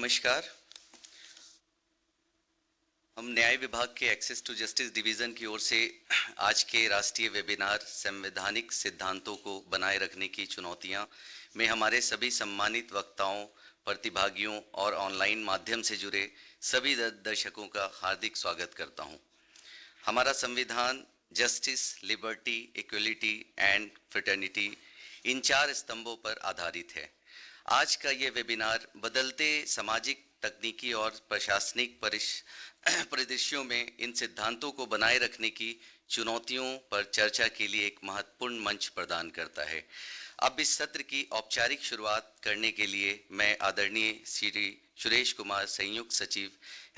नमस्कार। हम न्याय विभाग के एक्सेस टू जस्टिस डिवीज़न की ओर से आज के राष्ट्रीय वेबिनार संवैधानिक सिद्धांतों को बनाए रखने की चुनौतियां में हमारे सभी सम्मानित वक्ताओं, प्रतिभागियों और ऑनलाइन माध्यम से जुड़े सभी दर्शकों का हार्दिक स्वागत करता हूं। हमारा संविधान justice, liberty, equality and fraternity इन 4 स्तंभों पर आधारित है। आज का ये वेबिनार बदलते सामाजिक, तकनीकी और प्रशासनिक परिदृश्यों में इन सिद्धांतों को बनाए रखने की चुनौतियों पर चर्चा के लिए एक महत्वपूर्ण मंच प्रदान करता है। अब इस सत्र की औपचारिक शुरुआत करने के लिए मैं आदरणीय श्री सुरेश कुमार, संयुक्त सचिव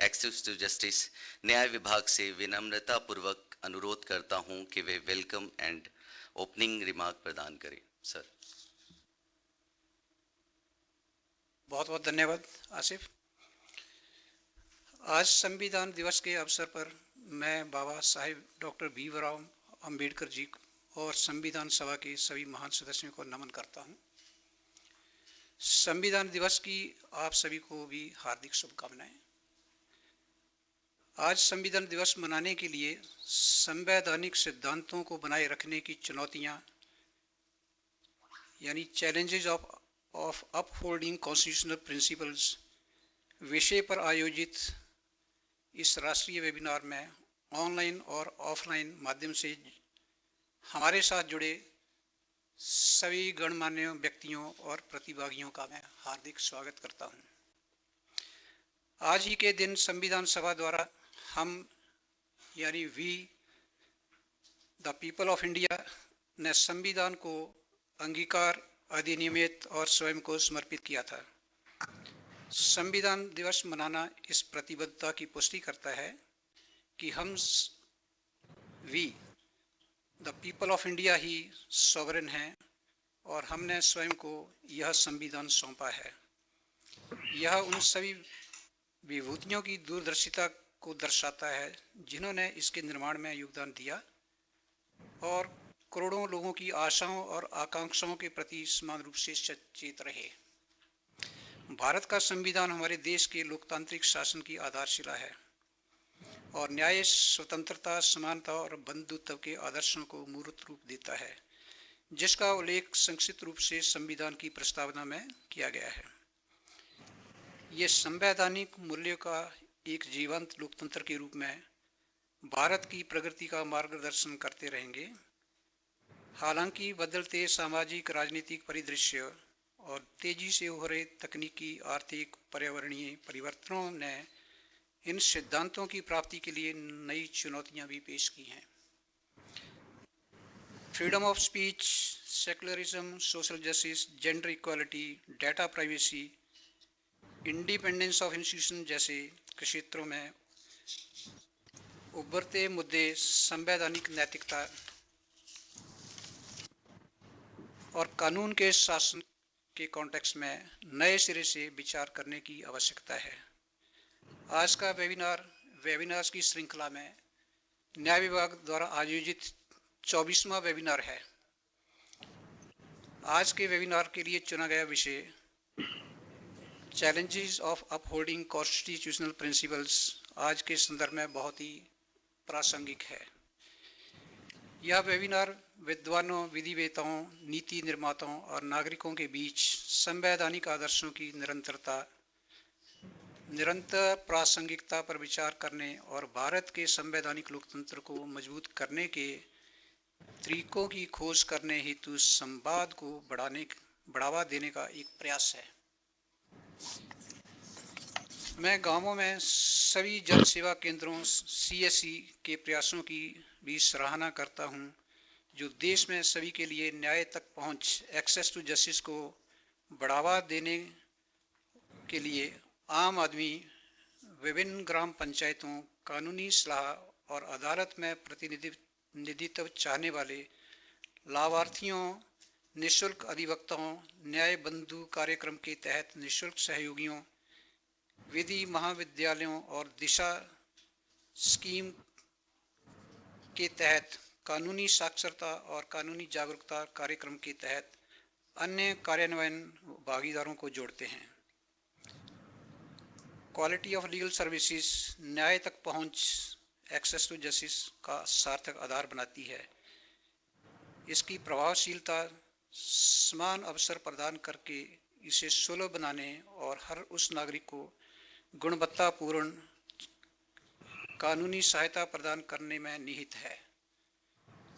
एक्सेस टू जस्टिस, न्याय विभाग से विनम्रता पूर्वक अनुरोध करता हूं कि वे वेलकम एंड ओपनिंग रिमार्क प्रदान करें। सर। बहुत बहुत धन्यवाद आसिफ। आज संविधान दिवस के अवसर पर मैं बाबा साहेब डॉक्टर भीमराव अंबेडकर जी और संविधान सभा के सभी महान सदस्यों को नमन करता हूं। संविधान दिवस की आप सभी को भी हार्दिक शुभकामनाएं। आज संविधान दिवस मनाने के लिए संवैधानिक सिद्धांतों को बनाए रखने की चुनौतियां यानी challenges of upholding constitutional principles विषय पर आयोजित इस राष्ट्रीय वेबिनार में ऑनलाइन और ऑफलाइन माध्यम से हमारे साथ जुड़े सभी गणमान्य व्यक्तियों और प्रतिभागियों का मैं हार्दिक स्वागत करता हूं। आज ही के दिन संविधान सभा द्वारा हम यानी we the people of India ने संविधान को अंगीकार, अधिनियमित और स्वयं को समर्पित किया था। संविधान दिवस मनाना इस प्रतिबद्धता की पुष्टि करता है कि हम we the people of India ही सॉवरेन हैं और हमने स्वयं को यह संविधान सौंपा है। यह उन सभी विभूतियों की दूरदर्शिता को दर्शाता है जिन्होंने इसके निर्माण में योगदान दिया और करोड़ों लोगों की आशाओं और आकांक्षाओं के प्रति समान रूप से सचेत रहे। भारत का संविधान हमारे देश के लोकतांत्रिक शासन की आधारशिला है और न्याय, स्वतंत्रता, समानता और बंधुत्व के आदर्शों को मूर्त रूप देता है, जिसका उल्लेख संक्षिप्त रूप से संविधान की प्रस्तावना में किया गया है। ये संवैधानिक मूल्यों का एक जीवंत लोकतंत्र के रूप में भारत की प्रगति का मार्गदर्शन करते रहेंगे। हालांकि बदलते सामाजिक, राजनीतिक परिदृश्य और तेजी से हो रहे तकनीकी, आर्थिक, पर्यावरणीय परिवर्तनों ने इन सिद्धांतों की प्राप्ति के लिए नई चुनौतियां भी पेश की हैं। Freedom of speech, secularism, social justice, gender equality, data privacy, independence of institution जैसे क्षेत्रों में उभरते मुद्दे संवैधानिक नैतिकता और कानून के शासन के कॉन्टेक्स्ट में नए सिरे से विचार करने की आवश्यकता है। आज का वेबिनार्स की श्रृंखला में न्याय विभाग द्वारा आयोजित 24वां वेबिनार है। आज के वेबिनार के लिए चुना गया विषय challenges of upholding constitutional principles आज के संदर्भ में बहुत ही प्रासंगिक है। यह वेबिनार विद्वानों, विधिवेताओं, नीति निर्माताओं और नागरिकों के बीच संवैधानिक आदर्शों की निरंतर प्रासंगिकता पर विचार करने और भारत के संवैधानिक लोकतंत्र को मजबूत करने के तरीकों की खोज करने हेतु संवाद को बढ़ावा देने का एक प्रयास है। मैं गांवों में सभी जन सेवा केंद्रों CSC के प्रयासों की भी सराहना करता हूं, जो देश में सभी के लिए न्याय तक पहुंच, एक्सेस टू जस्टिस को बढ़ावा देने के लिए आम आदमी, विभिन्न ग्राम पंचायतों, कानूनी सलाह और अदालत में प्रतिनिधित्व चाहने वाले लाभार्थियों, निःशुल्क अधिवक्ताओं, न्याय बंधु कार्यक्रम के तहत निःशुल्क सहयोगियों, विधि महाविद्यालयों और दिशा स्कीम के तहत कानूनी साक्षरता और कानूनी जागरूकता कार्यक्रम के तहत अन्य कार्यान्वयन भागीदारों को जोड़ते हैं। क्वालिटी ऑफ लीगल सर्विसेज न्याय तक पहुंच, एक्सेस टू जस्टिस का सार्थक आधार बनाती है। इसकी प्रभावशीलता समान अवसर प्रदान करके इसे सुलभ बनाने और हर उस नागरिक को गुणवत्तापूर्ण कानूनी सहायता प्रदान करने में निहित है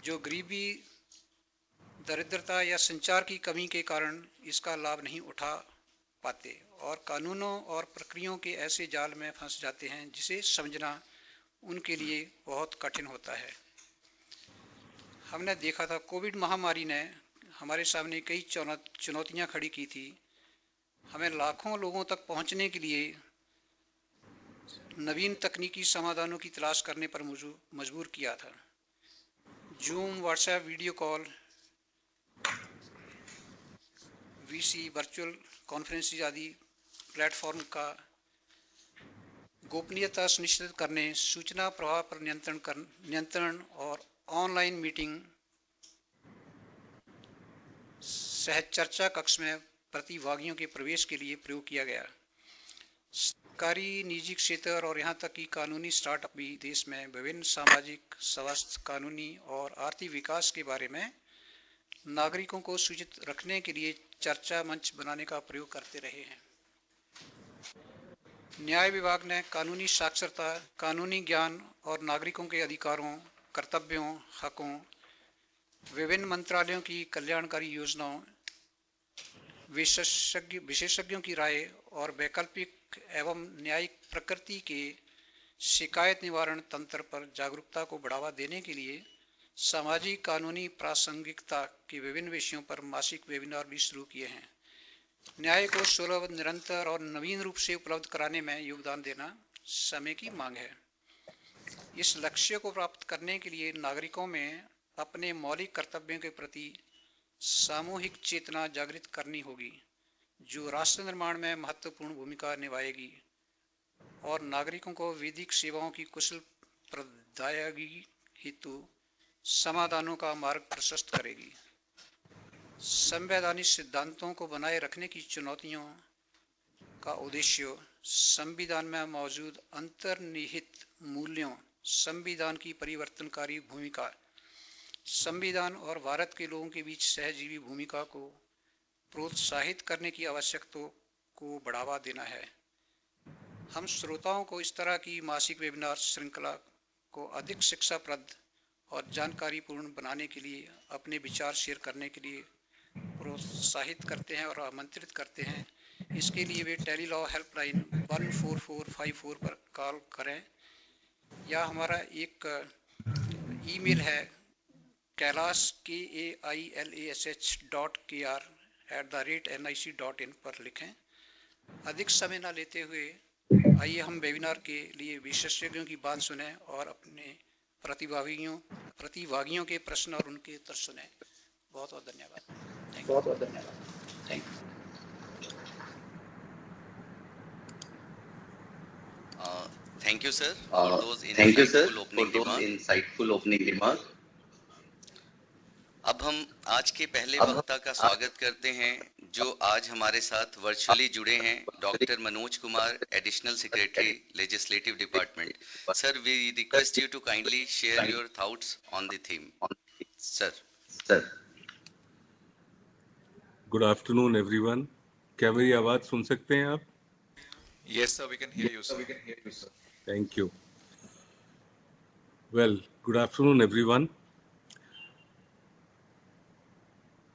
जो गरीबी, दरिद्रता या संचार की कमी के कारण इसका लाभ नहीं उठा पाते और कानूनों और प्रक्रियाओं के ऐसे जाल में फंस जाते हैं जिसे समझना उनके लिए बहुत कठिन होता है। हमने देखा था कोविड महामारी ने हमारे सामने कई चुनौतियां खड़ी की थी। हमें लाखों लोगों तक पहुंचने के लिए नवीन तकनीकी समाधानों की तलाश करने पर मजबूर किया था। Zoom, WhatsApp, video call, VC, virtual conferences आदि प्लेटफॉर्म का गोपनीयता सुनिश्चित करने, सूचना प्रवाह पर नियंत्रण और ऑनलाइन मीटिंग सह चर्चा कक्ष में प्रतिभागियों के प्रवेश के लिए प्रयोग किया गया। सरकारी, निजी क्षेत्र और यहाँ तक कि कानूनी स्टार्टअप भी देश में विभिन्न सामाजिक, स्वास्थ्य, कानूनी और आर्थिक विकास के बारे में नागरिकों को सूचित रखने के लिए चर्चा मंच बनाने का प्रयोग करते रहे हैं। न्याय विभाग ने कानूनी साक्षरता, कानूनी ज्ञान और नागरिकों के अधिकारों, कर्तव्यों, हकों, विभिन्न मंत्रालयों की कल्याणकारी योजनाओं, विशेषज्ञों की राय और वैकल्पिक एवं न्यायिक प्रकृति के शिकायत निवारण तंत्र पर जागरूकता को बढ़ावा देने के लिए सामाजिक कानूनी प्रासंगिकता के विभिन्न विषयों पर मासिक वेबिनार भी शुरू किए हैं। न्याय को सुलभ, निरंतर और नवीन रूप से उपलब्ध कराने में योगदान देना समय की मांग है। इस लक्ष्य को प्राप्त करने के लिए नागरिकों में अपने मौलिक कर्तव्यों के प्रति सामूहिक चेतना जागृत करनी होगी, जो राष्ट्र निर्माण में महत्वपूर्ण भूमिका निभाएगी और नागरिकों को विधिक सेवाओं की कुशल प्रदायगी हेतु समाधानों का मार्ग प्रशस्त करेगी। संवैधानिक सिद्धांतों को बनाए रखने की चुनौतियों का उद्देश्य संविधान में मौजूद अंतर्निहित मूल्यों, संविधान की परिवर्तनकारी भूमिका, संविधान और भारत के लोगों के बीच सहजीवी भूमिका को प्रोत्साहित करने की आवश्यकता को बढ़ावा देना है। हम श्रोताओं को इस तरह की मासिक वेबिनार श्रृंखला को अधिक शिक्षाप्रद और जानकारीपूर्ण बनाने के लिए अपने विचार शेयर करने के लिए प्रोत्साहित करते हैं और आमंत्रित करते हैं। इसके लिए वे टेलीलॉ हेल्पलाइन 14454 पर कॉल करें या हमारा एक ईमेल है kailash.kr@nic.in पर लिखें। अधिक समय न लेते हुए आइए हम वेबिनार के लिए विशेषज्ञों की बात सुनें और अपने प्रतिभागियों के प्रश्न और उनके उत्तर सुने। बहुत बहुत धन्यवाद। Thank you. Thank you, sir, for those insightful opening remarks. अब हम आज के पहले वक्ता का स्वागत करते हैं जो आज हमारे साथ वर्चुअली जुड़े हैं, doctor Manoj Kumar, additional secretary, legislative department. Sir, we request you to kindly share your thoughts on the theme. Sir. Good afternoon everyone. क्या मेरी आवाज सुन सकते हैं आप? Yes, sir, we can hear you, sir. Thank you. Well, good afternoon, everyone.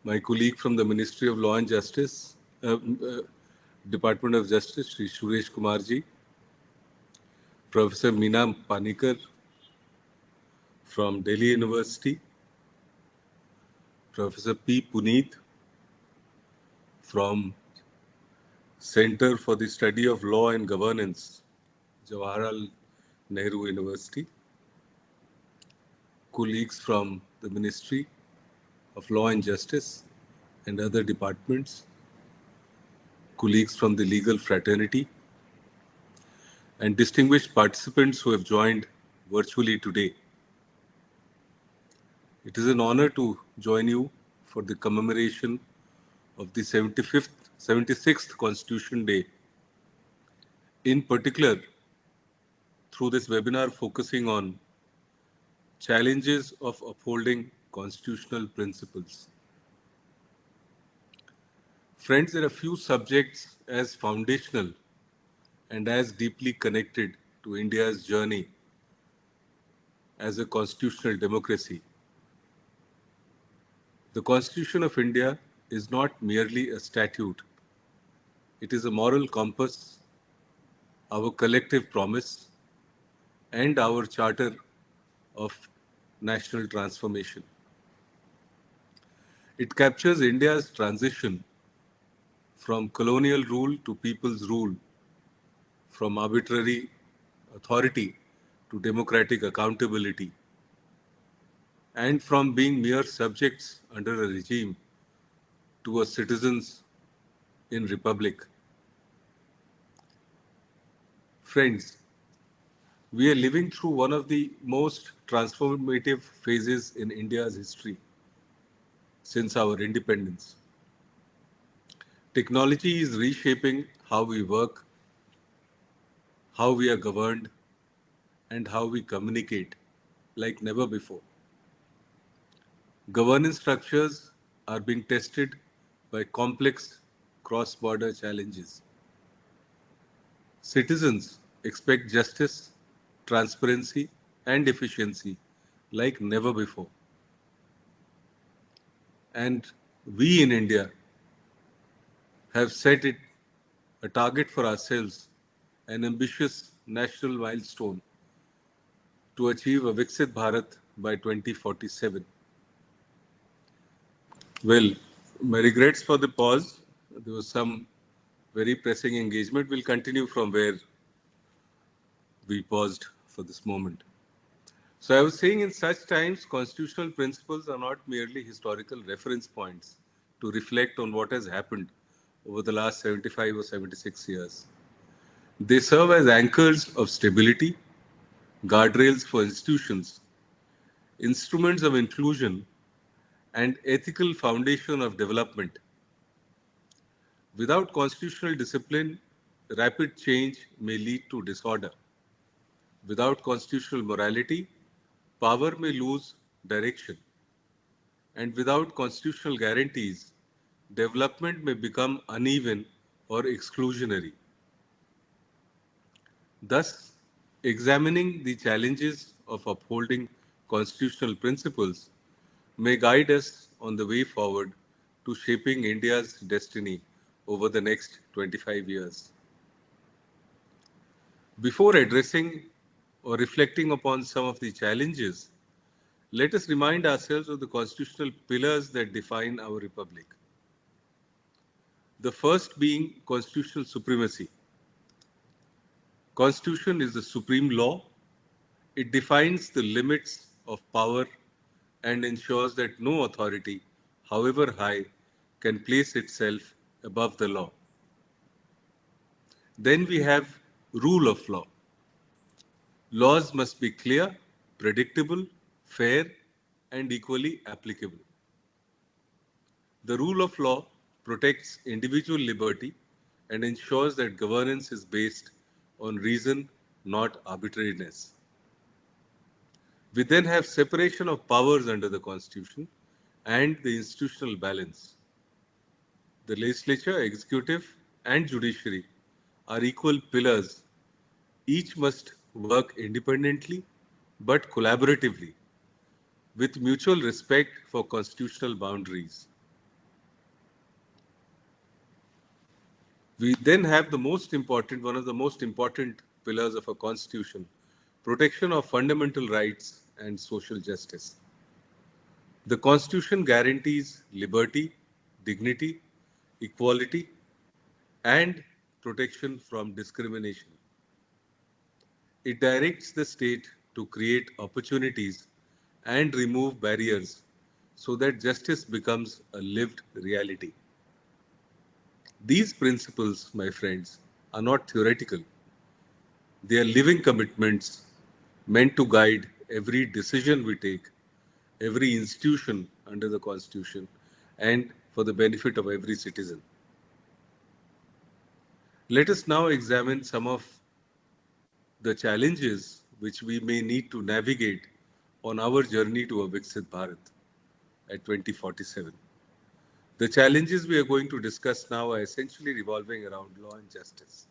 My colleague from the Ministry of Law and Justice, Department of Justice, Shri Suresh Kumar ji, Professor Meena Panikar from Delhi University, Professor P. Puneet from Center for the Study of Law and Governance, Jawaharlal Nehru University, colleagues from the Ministry of Law and Justice and other departments, colleagues from the legal fraternity, and distinguished participants who have joined virtually today. It is an honor to join you for the commemoration of the 76th Constitution Day In particular, through this webinar focusing on challenges of upholding constitutional principles. Friends, there are few subjects as foundational and as deeply connected to India's journey as a constitutional democracy. The Constitution of India is not merely a statute. It is a moral compass, our collective promise, and our charter of national transformation. It captures India's transition from colonial rule to people's rule, from arbitrary authority to democratic accountability, and from being mere subjects under a regime to a citizens in republic. Friends, we are living through one of the most transformative phases in India's history since our independence. Technology is reshaping how we work, how we are governed, and how we communicate like never before. Governance structures are being tested by complex cross-border challenges. Citizens expect justice, transparency, and efficiency like never before. And we in India have set it a target for ourselves, an ambitious national milestone to achieve a Viksit Bharat by 2047. Well, my regrets for the pause. There was some very pressing engagement. We'll continue from where we paused for this moment. So I was saying in such times, constitutional principles are not merely historical reference points to reflect on what has happened over the last 75 or 76 years. They serve as anchors of stability, guardrails for institutions, instruments of inclusion, and ethical foundation of development. Without constitutional discipline, rapid change may lead to disorder. Without constitutional morality, power may lose direction. And without constitutional guarantees, development may become uneven or exclusionary. Thus, examining the challenges of upholding constitutional principles may guide us on the way forward to shaping India's destiny over the next 25 years. Before addressing or reflecting upon some of the challenges, let us remind ourselves of the constitutional pillars that define our republic. The first being constitutional supremacy. Constitution is the supreme law. It defines the limits of power and ensures that no authority, however high, can place itself above the law. Then we have rule of law. Laws must be clear, predictable, fair, and equally applicable. The rule of law protects individual liberty and ensures that governance is based on reason, not arbitrariness. We then have separation of powers under the Constitution and the institutional balance. The legislature, executive, and judiciary are equal pillars. Each must work independently but collaboratively with mutual respect for constitutional boundaries. We then have the most important, one of the most important pillars of a constitution, protection of fundamental rights and social justice. The Constitution guarantees liberty, dignity, equality, and protection from discrimination. It directs the state to create opportunities and remove barriers so that justice becomes a lived reality. These principles, my friends, are not theoretical. They are living commitments meant to guide every decision we take, every institution under the Constitution, and for the benefit of every citizen. Let us now examine some of the challenges which we may need to navigate on our journey to a Viksit Bharat at 2047. The challenges we are going to discuss now are essentially revolving around law and justice.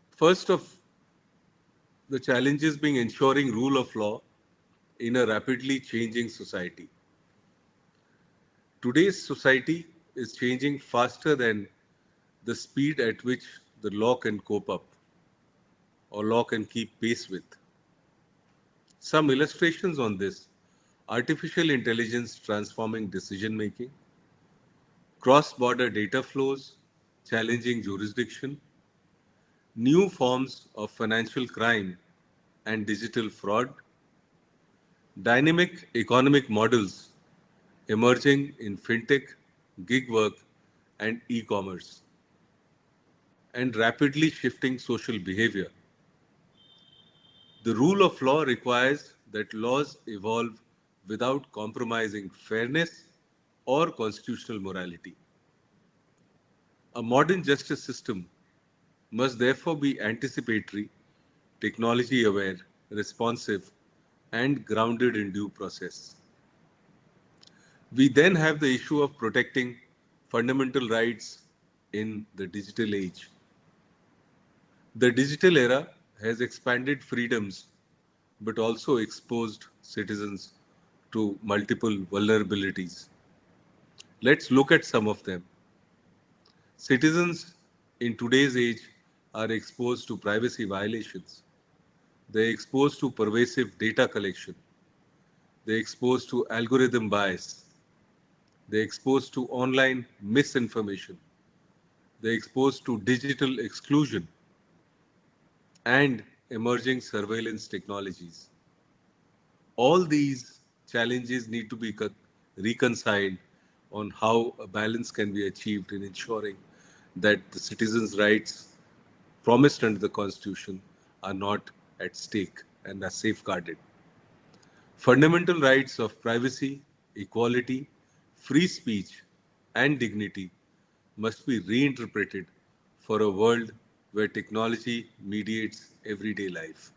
First of the challenges being ensuring rule of law in a rapidly changing society. Today's society is changing faster than the speed at which the law can cope up or law can keep pace with. Some illustrations on this: artificial intelligence transforming decision making, cross-border data flows challenging jurisdiction, new forms of financial crime and digital fraud, dynamic economic models emerging in fintech, gig work, and e-commerce, and rapidly shifting social behavior. The rule of law requires that laws evolve without compromising fairness or constitutional morality. A modern justice system must therefore be anticipatory, technology aware, responsive, and grounded in due process. We then have the issue of protecting fundamental rights in the digital age. The digital era has expanded freedoms but also exposed citizens to multiple vulnerabilities. Let's look at some of them. Citizens in today's age are exposed to privacy violations. They're exposed to pervasive data collection. They're exposed to algorithm bias. They're exposed to online misinformation. They're exposed to digital exclusion and emerging surveillance technologies. All these challenges need to be reconciled on how a balance can be achieved in ensuring that the citizens' rights promised under the Constitution are not at stake and are safeguarded. Fundamental rights of privacy, equality, free speech, and dignity must be reinterpreted for a world where technology mediates everyday life.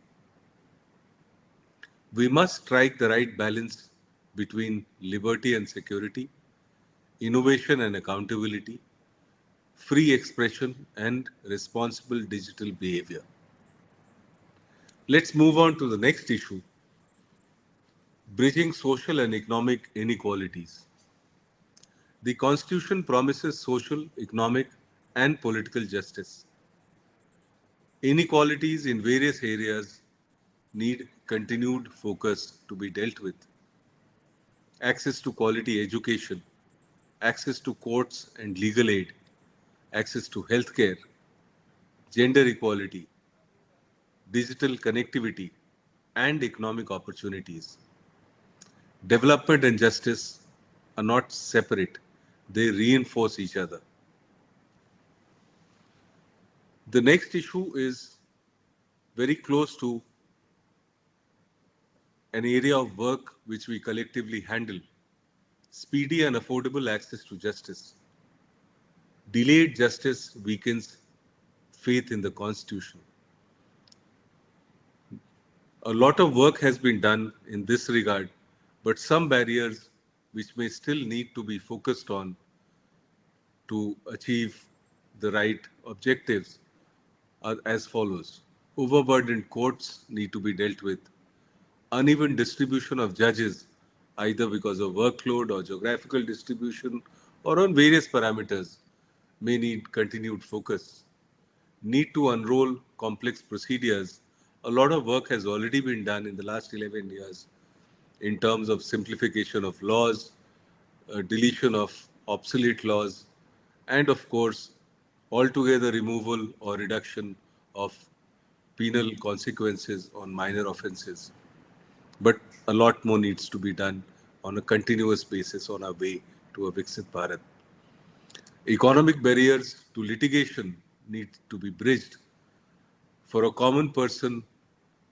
We must strike the right balance between liberty and security, innovation and accountability, free expression and responsible digital behavior. Let's move on to the next issue: bridging social and economic inequalities. The Constitution promises social, economic, and political justice. Inequalities in various areas need continued focus to be dealt with. Access to quality education, access to courts and legal aid, access to healthcare, gender equality, digital connectivity, and economic opportunities. Development and justice are not separate, they reinforce each other. The next issue is very close to an area of work which we collectively handle: speedy and affordable access to justice. Delayed justice weakens faith in the Constitution. A lot of work has been done in this regard, but some barriers which may still need to be focused on to achieve the right objectives are as follows. Overburdened courts need to be dealt with. Uneven distribution of judges, either because of workload or geographical distribution or on various parameters, may need continued focus. Need to unroll complex procedures. A lot of work has already been done in the last 11 years in terms of simplification of laws, deletion of obsolete laws, and of course, altogether removal or reduction of penal consequences on minor offences. But a lot more needs to be done on a continuous basis on our way to a Viksit Bharat. Economic barriers to litigation need to be bridged. For a common person,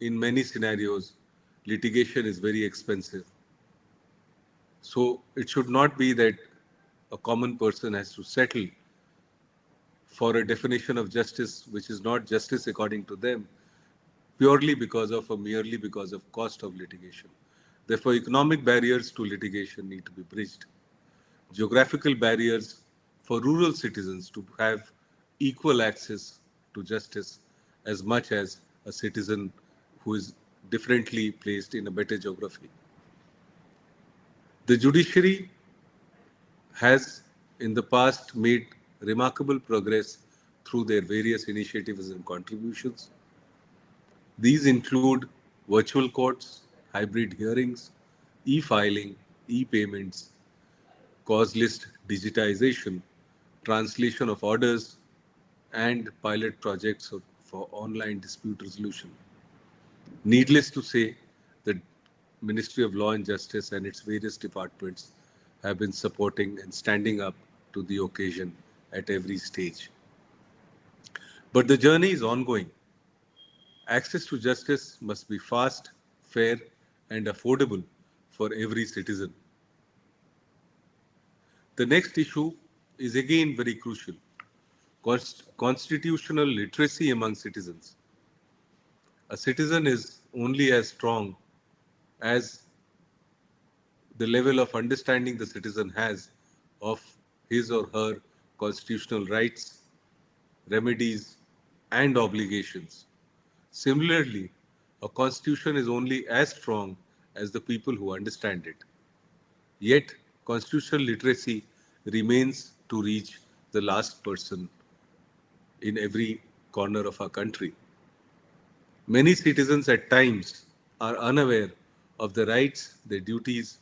in many scenarios, litigation is very expensive. So it should not be that a common person has to settle for a definition of justice which is not justice according to them, purely because of or merely because of cost of litigation. Therefore, economic barriers to litigation need to be bridged. Geographical barriers for rural citizens to have equal access to justice as much as a citizen who is differently placed in a better geography. The judiciary has in the past made remarkable progress through their various initiatives and contributions. These include virtual courts, hybrid hearings, e-filing, e-payments, cause list digitization, translation of orders, and pilot projects for online dispute resolution. Needless to say, the Ministry of Law and Justice and its various departments have been supporting and standing up to the occasion at every stage. But the journey is ongoing. Access to justice must be fast, fair, and affordable for every citizen. The next issue is again very crucial: constitutional literacy among citizens. A citizen is only as strong as the level of understanding the citizen has of his or her constitutional rights, remedies, and obligations. Similarly, a constitution is only as strong as the people who understand it. Yet, constitutional literacy remains to reach the last person in every corner of our country. Many citizens at times are unaware of the rights, the duties,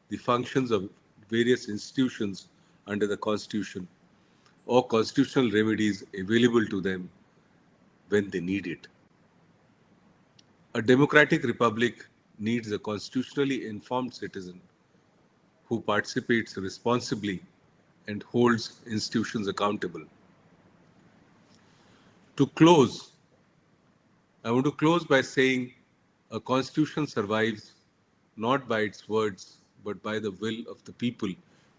the functions of various institutions under the Constitution or constitutional remedies available to them when they need it. A democratic republic needs a constitutionally informed citizen who participates responsibly and holds institutions accountable. To close, I want to close by saying a constitution survives not by its words, but by the will of the people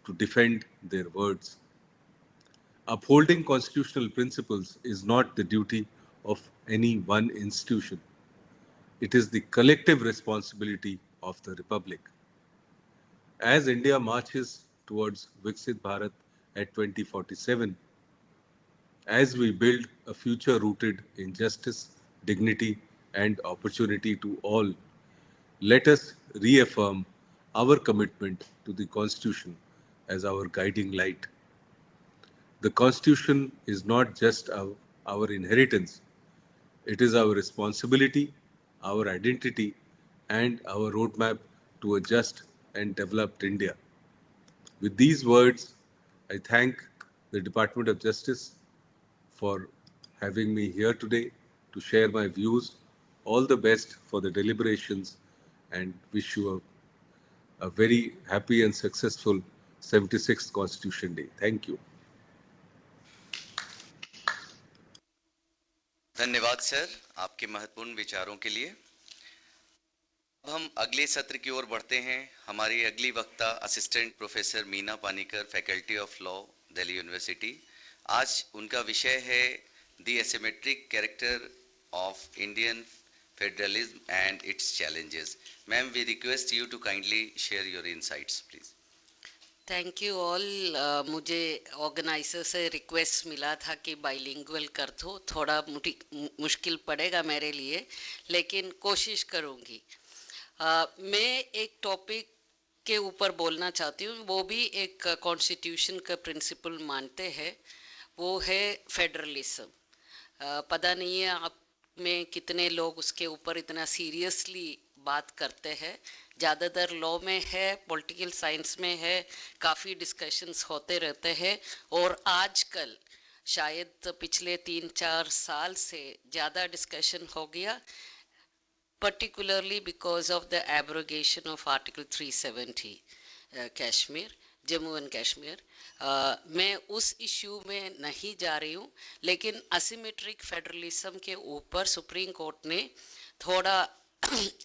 to defend their words. Upholding constitutional principles is not the duty of any one institution. It is the collective responsibility of the Republic. As India marches towards Viksit Bharat at 2047, as we build a future rooted in justice, dignity, and opportunity to all, let us reaffirm our commitment to the Constitution as our guiding light. The Constitution is not just our inheritance, it is our responsibility, our identity, and our roadmap to a just and developed India. With these words, I thank the Department of Justice for having me here today to share my views. All the best for the deliberations and wish you a very happy and successful 76th Constitution Day. Thank you. धन्यवाद sir आपके महत्वपूर्ण विचारों के लिए। अब हम अगले सत्र की ओर बढ़ते हैं। हमारी अगली वक्ता assistant professor Meena Panikkar, faculty of law, Delhi University. आज उनका विषय है the asymmetric character of Indian federalism and its challenges. Ma'am, we request you to kindly share your insights please. Thank you all. मुझे ऑर्गेनाइजर से रिक्वेस्ट मिला था कि बाइलिंगुअल कर दो, थोड़ा मुश्किल पड़ेगा मेरे लिए, लेकिन कोशिश करूँगी। मैं एक टॉपिक के ऊपर बोलना चाहती हूँ, वो भी एक कॉन्स्टिट्यूशन का प्रिंसिपल मानते हैं, वो है फेडरलिज्म। पता नहीं है आप में कितने लोग उसके ऊपर इतना सीरियसली बात करते हैं। ज़्यादातर लॉ में है, पॉलिटिकल साइंस में है, काफ़ी डिस्कशंस होते रहते हैं, और आजकल शायद पिछले 3-4 साल से ज़्यादा डिस्कशन हो गया, particularly because of the abrogation of Article 370 Kashmir, Jammu and Kashmir. मैं उस इशू में नहीं जा रही हूँ, लेकिन असिमेट्रिक फेडरलिज्म के ऊपर सुप्रीम कोर्ट ने थोड़ा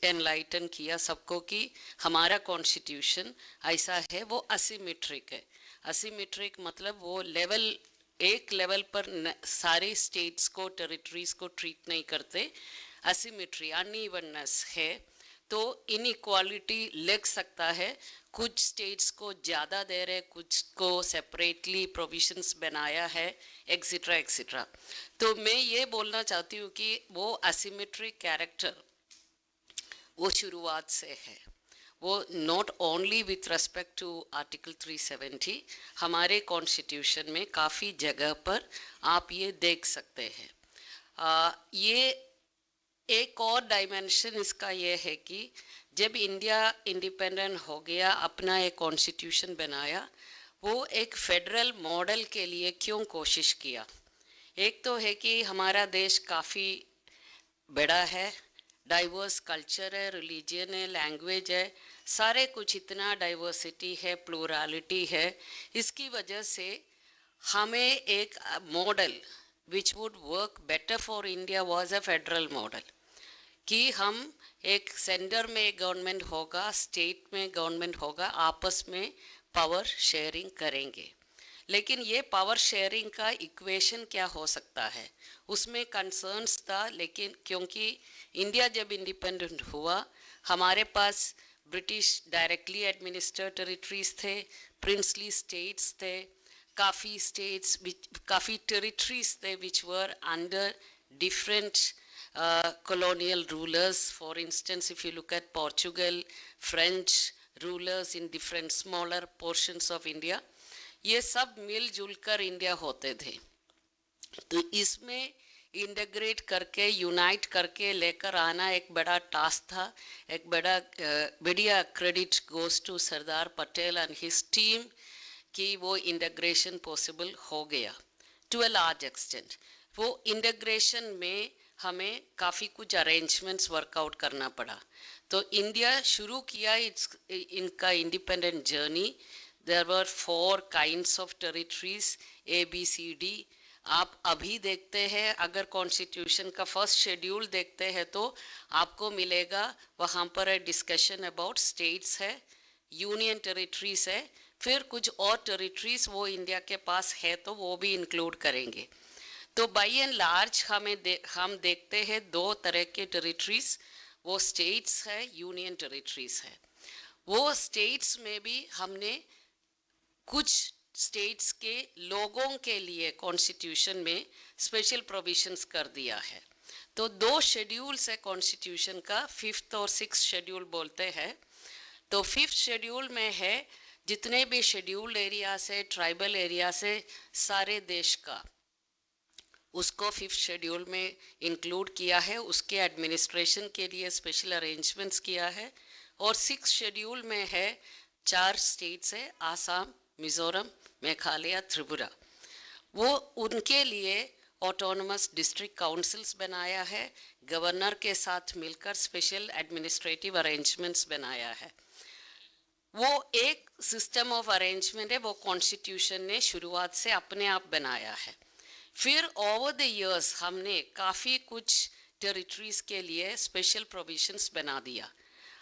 एनलाइटन किया सबको कि हमारा कॉन्स्टिट्यूशन ऐसा है, वो असिमेट्रिक है। असिमेट्रिक मतलब वो लेवल एक लेवल पर सारे स्टेट्स को टेरिटरीज को ट्रीट नहीं करते, असिमेट्री अनइवननेस है, तो इनइक्वालिटी लग सकता है। कुछ स्टेट्स को ज़्यादा दे रहे, कुछ को सेपरेटली प्रोविजंस बनाया है, एक्सेट्रा एक्सेट्रा। तो मैं ये बोलना चाहती हूँ कि वो असिमेट्रिक कैरेक्टर वो शुरुआत से है, वो not only with respect to article 370, हमारे कॉन्स्टिट्यूशन में काफ़ी जगह पर आप ये देख सकते हैं। ये एक और डायमेंशन इसका ये है कि जब इंडिया इंडिपेंडेंट हो गया, अपना एक कॉन्स्टिट्यूशन बनाया, वो एक फेडरल मॉडल के लिए क्यों कोशिश किया। एक तो है कि हमारा देश काफ़ी बड़ा है, डाइवर्स कल्चर है, रिलीजन है, लैंग्वेज है, सारे कुछ इतना डाइवर्सिटी है, प्लूरलिटी है। इसकी वजह से हमें एक model which would work better for India was a federal model, कि हम एक सेंटर में गवर्नमेंट होगा, स्टेट में गवर्नमेंट होगा, आपस में पावर शेयरिंग करेंगे। लेकिन ये पावर शेयरिंग का इक्वेशन क्या हो सकता है, उसमें कंसर्न्स था। लेकिन क्योंकि इंडिया जब इंडिपेंडेंट हुआ, हमारे पास ब्रिटिश डायरेक्टली एडमिनिस्टर्ड टेरिटरीज थे, प्रिंसली स्टेट्स थे, काफ़ी स्टेट्स, काफ़ी टेरिटरीज थे which were under different colonial rulers. For instance, if you look at Portugal, French rulers in different smaller portions of India, ये सब मिलजुल कर इंडिया होते थे। तो इसमें इंटीग्रेट करके, यूनाइट करके लेकर आना एक बड़ा टास्क था, एक बढ़िया credit goes to Sardar Patel and his team कि वो इंटीग्रेशन पॉसिबल हो गया टू अ लार्ज एक्सटेंट। वो इंटीग्रेशन में हमें काफ़ी कुछ अरेंजमेंट्स वर्कआउट करना पड़ा। तो इंडिया शुरू किया इनका independent journey. There were 4 kinds of territories, ABCD। आप अभी देखते हैं, अगर कॉन्स्टिट्यूशन का फर्स्ट शेड्यूल देखते हैं तो आपको मिलेगा वहाँ पर डिस्कशन अबाउट स्टेट्स है, यूनियन टेरिटरीज है, फिर कुछ और टेरिटरीज वो इंडिया के पास है तो वो भी इंक्लूड करेंगे। तो बाई एंड लार्ज हम देखते हैं 2 तरह के टेरिटरीज, वो स्टेट्स है, यूनियन टेरिटरीज है। वो स्टेट्स में भी हमने कुछ स्टेट्स के लोगों के लिए कॉन्स्टिट्यूशन में स्पेशल प्रोविजंस कर दिया है। तो 2 शेड्यूल्स है कॉन्स्टिट्यूशन का, 5th और 6th शेड्यूल बोलते हैं। तो 5th शेड्यूल में है जितने भी शेड्यूल्ड एरिया से, ट्राइबल एरिया से, सारे देश का, उसको 5th शेड्यूल में इंक्लूड किया है, उसके एडमिनिस्ट्रेशन के लिए स्पेशल अरेंजमेंट्स किया है। और 6th शेड्यूल में है 4 स्टेट्स है, आसाम, मिजोरम, मेघालय, त्रिपुरा, वो उनके लिए ऑटोनमस डिस्ट्रिक्ट काउंसिल्स बनाया है, गवर्नर के साथ मिलकर स्पेशल एडमिनिस्ट्रेटिव अरेंजमेंट्स बनाया है। वो एक सिस्टम ऑफ अरेंजमेंट है, वो कॉन्स्टिट्यूशन ने शुरुआत से अपने आप बनाया है। फिर ओवर द इयर्स हमने काफ़ी कुछ टेरिटरीज के लिए स्पेशल प्रोविजंस बना दिया।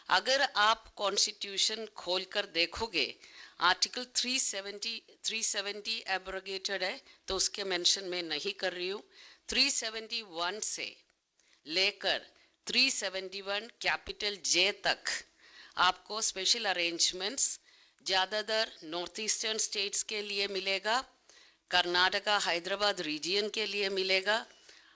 अगर आप कॉन्स्टिट्यूशन खोलकर देखोगे, आर्टिकल 370 एब्रोगेटेड है, तो उसके मेंशन में नहीं कर रही हूँ। 371 से लेकर 371 कैपिटल J तक आपको स्पेशल अरेंजमेंट्स ज़्यादातर नॉर्थ ईस्टर्न स्टेट्स के लिए मिलेगा, कर्नाटका हैदराबाद रीजन के लिए मिलेगा,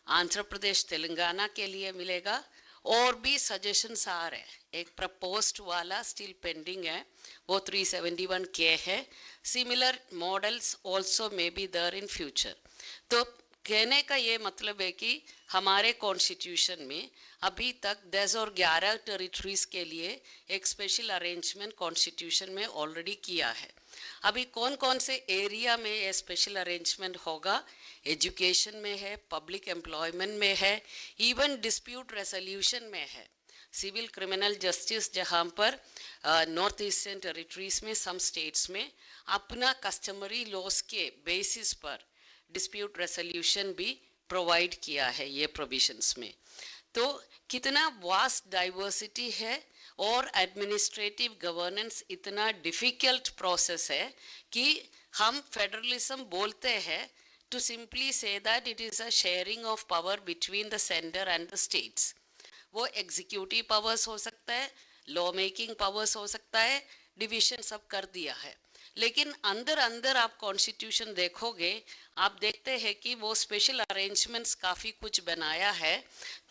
आंध्र प्रदेश तेलंगाना के लिए मिलेगा, और भी सजेशंस आ रहे हैं। एक प्रपोज्ड वाला स्टिल पेंडिंग है, वो 371 के है। Similar models also may be there in future. तो कहने का ये मतलब है कि हमारे कॉन्स्टिट्यूशन में अभी तक 10 और 11 टेरिटरीज के लिए एक स्पेशल अरेंजमेंट कॉन्स्टिट्यूशन में ऑलरेडी किया है। अभी कौन कौन से एरिया में ये स्पेशल अरेंजमेंट होगा, एजुकेशन में है, पब्लिक एम्प्लॉयमेंट में है, इवन डिस्प्यूट रेजोल्यूशन में है, सिविल क्रिमिनल जस्टिस, जहाँ पर नॉर्थ ईस्टर्न टेरिटरीज में सम स्टेट्स में अपना कस्टमरी लॉस के बेसिस पर डिस्प्यूट रेजोल्यूशन भी प्रोवाइड किया है ये प्रोविजंस में। तो कितना वास्ट डाइवर्सिटी है और एडमिनिस्ट्रेटिव गवर्नेंस इतना डिफ़िकल्ट प्रोसेस है कि हम फेडरलिज्म बोलते हैं, to simply say that it is a sharing of power between the center and the states. वो एग्जीक्यूटिव पावर्स हो सकता है, लॉ मेकिंग पावर्स हो सकता है, डिवीजन सब कर दिया है, लेकिन अंदर अंदर आप कॉन्स्टिट्यूशन देखोगे, आप देखते हैं कि वो स्पेशल अरेंजमेंट्स काफ़ी कुछ बनाया है।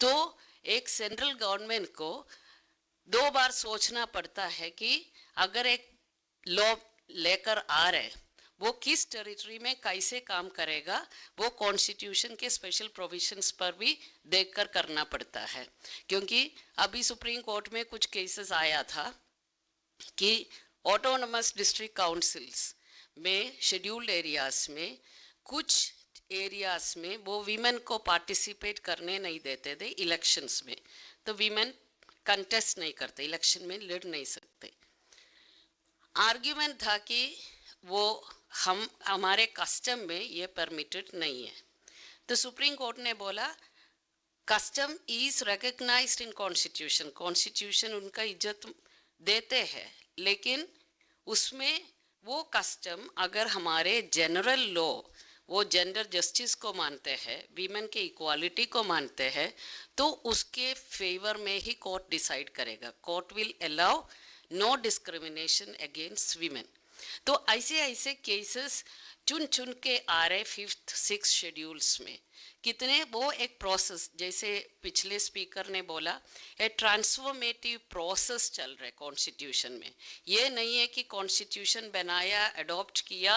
तो एक सेंट्रल गवर्नमेंट को 2 बार सोचना पड़ता है कि अगर एक लॉ लेकर आ रहे, वो किस टेरिटरी में कैसे काम करेगा, वो कॉन्स्टिट्यूशन के स्पेशल प्रोविजंस पर भी देखकर करना पड़ता है। क्योंकि अभी सुप्रीम कोर्ट में कुछ केसेस आया था कि ऑटोनमस डिस्ट्रिक्ट काउंसिल्स में शेड्यूल्ड एरियाज में कुछ एरियाज में वो वीमेन को पार्टिसिपेट करने नहीं देते थे इलेक्शंस में, तो वीमेन कंटेस्ट नहीं करते, इलेक्शन में लड़ नहीं सकते। आर्ग्यूमेंट था कि वो हमारे कस्टम में ये परमिटेड नहीं है। तो सुप्रीम कोर्ट ने बोला custom is recognised in constitution, constitution उनका इज्जत देते हैं, लेकिन उसमें वो कस्टम अगर हमारे जनरल लॉ वो जेंडर जस्टिस को मानते हैं, वीमेन के इक्वालिटी को मानते हैं, तो उसके फेवर में ही कोर्ट डिसाइड करेगा। Court will allow no discrimination against women. तो ऐसे ऐसे केसेस चुन चुन के आ रहे 5th 6th शेड्यूल्स में। कितने वो एक प्रोसेस, जैसे पिछले स्पीकर ने बोला, एक ट्रांसफॉर्मेटिव प्रोसेस चल रहा है कॉन्स्टिट्यूशन में। ये नहीं है कि कॉन्स्टिट्यूशन बनाया, अडॉप्ट किया,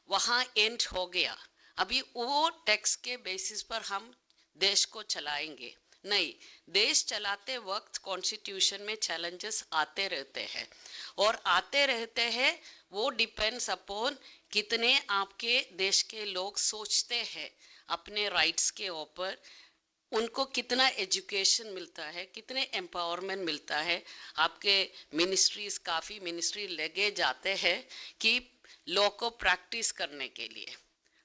वहाँ एंड हो गया, अभी वो टेक्स्ट के बेसिस पर हम देश को चलाएंगे नहीं। देश चलाते वक्त कॉन्स्टिट्यूशन में चैलेंजेस आते रहते हैं और आते रहते हैं। वो डिपेंड्स अपॉन कितने आपके देश के लोग सोचते हैं अपने राइट्स के ऊपर, उनको कितना एजुकेशन मिलता है, कितने एम्पावरमेंट मिलता है। आपके मिनिस्ट्रीज, काफ़ी मिनिस्ट्री लगे जाते हैं कि लॉ को प्रैक्टिस करने के लिए।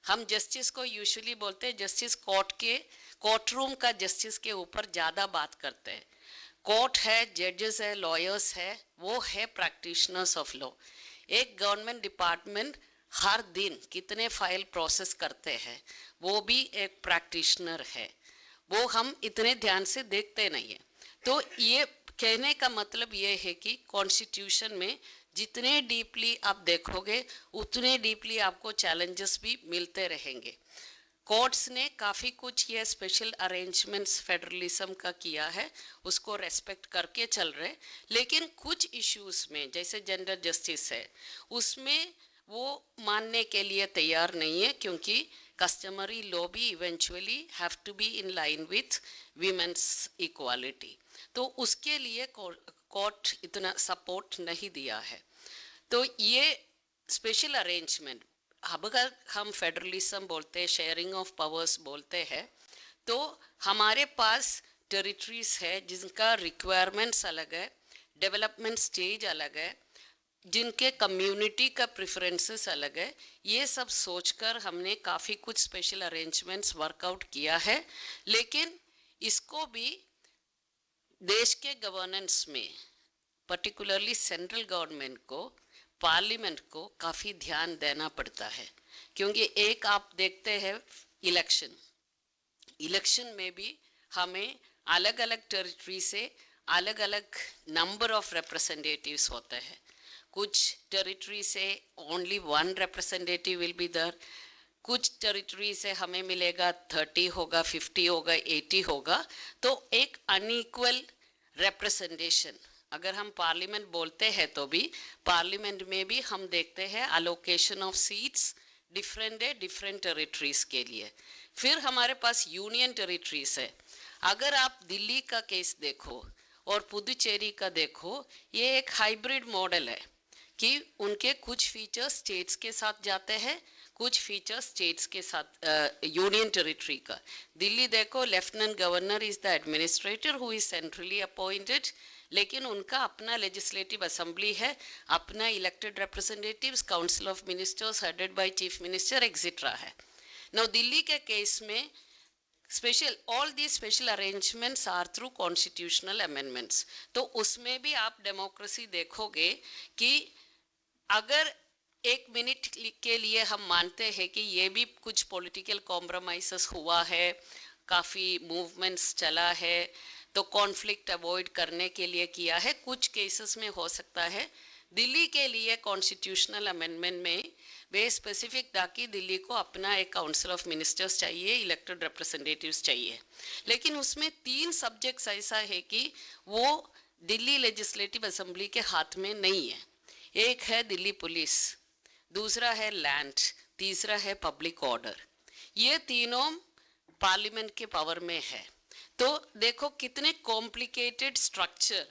हम जस्टिस को यूजुअली बोलते हैं जस्टिस कोर्ट के, कोर्ट रूम का जस्टिस के ऊपर ज़्यादा बात करते हैं। कोर्ट है, जजेस है, लॉयर्स है, वो है प्रैक्टिशनर्स ऑफ लॉ। एक गवर्नमेंट डिपार्टमेंट हर दिन कितने फाइल प्रोसेस करते हैं, वो भी एक प्रैक्टिशनर है, वो हम इतने ध्यान से देखते नहीं है। तो ये कहने का मतलब ये है कि कॉन्स्टिट्यूशन में जितने डीपली आप देखोगे उतने डीपली आपको चैलेंजेस भी मिलते रहेंगे। कोर्ट्स ने काफ़ी कुछ ये स्पेशल अरेंजमेंट्स फेडरलिज्म का किया है, उसको रेस्पेक्ट करके चल रहे, लेकिन कुछ इश्यूज में जैसे जेंडर जस्टिस है, उसमें वो मानने के लिए तैयार नहीं है, क्योंकि कस्टमरी लॉ भी eventually have to be in line with women's equality. तो उसके लिए कोर्ट इतना सपोर्ट नहीं दिया है। तो ये स्पेशल अरेंजमेंट, अब अगर हम फेडरलिज्म बोलते हैं, शेयरिंग ऑफ पावर्स बोलते हैं, तो हमारे पास टेरिटरीज है जिनका रिक्वायरमेंट्स अलग है, डेवलपमेंट स्टेज अलग है, जिनके कम्युनिटी का प्रेफरेंसेस अलग है। ये सब सोचकर हमने काफ़ी कुछ स्पेशल अरेंजमेंट्स वर्कआउट किया है, लेकिन इसको भी देश के गवर्नेंस में पर्टिकुलरली सेंट्रल गवर्नमेंट को, पार्लियामेंट को काफ़ी ध्यान देना पड़ता है। क्योंकि एक आप देखते हैं इलेक्शन में भी हमें अलग अलग टेरिटरी से अलग अलग नंबर ऑफ रिप्रेजेंटेटिव्स होते हैं। कुछ टेरिटरी से only 1 representative will be there, कुछ टेरिटरी से हमें मिलेगा 30 होगा, 50 होगा, 80 होगा। तो एक अनइक्वल रिप्रेजेंटेशन, अगर हम पार्लियामेंट बोलते हैं तो भी पार्लियामेंट में भी हम देखते हैं अलोकेशन ऑफ सीट्स डिफरेंट है डिफरेंट टेरिटरीज के लिए। फिर हमारे पास यूनियन टेरिटरीज है। अगर आप दिल्ली का केस देखो और पुदुचेरी का देखो, ये एक हाइब्रिड मॉडल है कि उनके कुछ फीचर्स स्टेट्स के साथ जाते हैं, कुछ फीचर्स स्टेट्स के साथ यूनियन टेरिटरी का। दिल्ली देखो, lieutenant governor is the administrator who is centrally appointed, लेकिन उनका अपना लेजिस्लेटिव असेंबली है, अपना elected representatives, council of ministers headed by chief minister etcetera है। नाउ दिल्ली के केस में special, all the special arrangements are through constitutional amendments. तो उसमें भी आप डेमोक्रेसी देखोगे कि अगर एक मिनट के लिए हम मानते हैं कि ये भी कुछ पॉलिटिकल कॉम्प्रोमाइजेस हुआ है, काफ़ी मूवमेंट्स चला है, तो कॉन्फ्लिक्ट अवॉइड करने के लिए किया है। कुछ केसेस में हो सकता है दिल्ली के लिए कॉन्स्टिट्यूशनल अमेंडमेंट में वे स्पेसिफिक था कि दिल्ली को अपना एक काउंसिल ऑफ मिनिस्टर्स चाहिए, इलेक्टेड रिप्रेजेंटेटिव्स चाहिए, लेकिन उसमें 3 सब्जेक्ट्स ऐसा है कि वो दिल्ली लेजिस्लेटिव असेंबली के हाथ में नहीं है। एक है दिल्ली पुलिस, दूसरा है लैंड, तीसरा है पब्लिक ऑर्डर। ये तीनों पार्लियामेंट के पावर में है। तो देखो कितने कॉम्प्लिकेटेड स्ट्रक्चर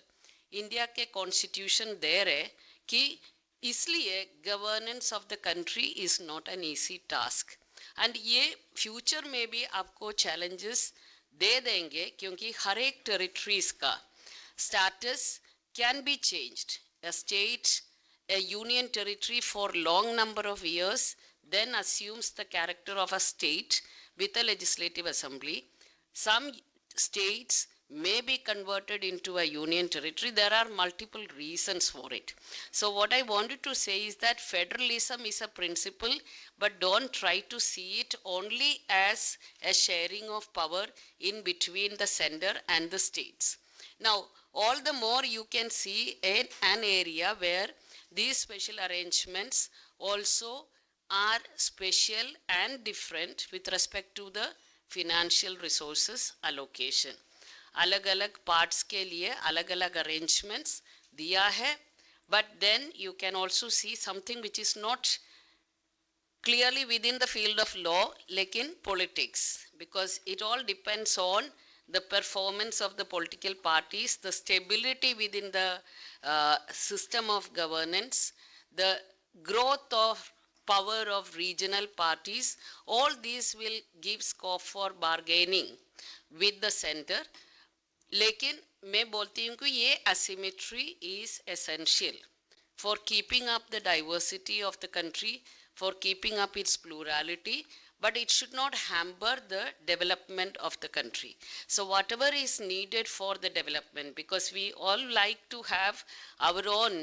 इंडिया के कॉन्स्टिट्यूशन दे रहे कि इसलिए governance of the country is not an easy task. And ये फ्यूचर में भी आपको चैलेंजेस दे देंगे, क्योंकि हर एक टेरिटरीज का status can be changed. A state, a union territory for long number of years then assumes the character of a state with a legislative assembly. Some states may be converted into a union territory. There are multiple reasons for it. So what I wanted to say is that federalism is a principle, but don't try to see it only as a sharing of power in between the center and the states. Now, all the more you can see an area where these special arrangements also are special and different with respect to the financial resources allocation. अलग अलग parts के लिए अलग अलग arrangements दिया है, but then you can also see something which is not clearly within the field of law, lekin politics, because it all depends on the performance of the political parties, the stability within the system of governance, the growth of power of regional parties. All these will give scope for bargaining with the center. लेकिन मैं बोलती हूँ कि ये asymmetry is essential for keeping up the diversity of the country, for keeping up its plurality, but it should not hamper the development of the country. So whatever is needed for the development, because we all like to have our own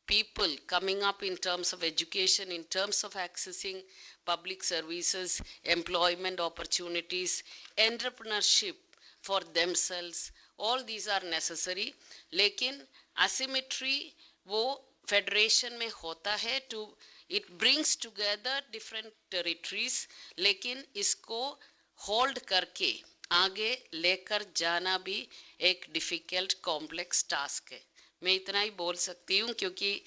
people coming up in terms of education, in terms of accessing public services, employment opportunities, entrepreneurship for themselves, all these are necessary. लेकिन asymmetry वो federation में होता है, to it brings together different territories, लेकिन इसको hold करके आगे लेकर जाना भी एक डिफिकल्ट कॉम्प्लेक्स टास्क है। मैं इतना ही बोल सकती हूँ, क्योंकि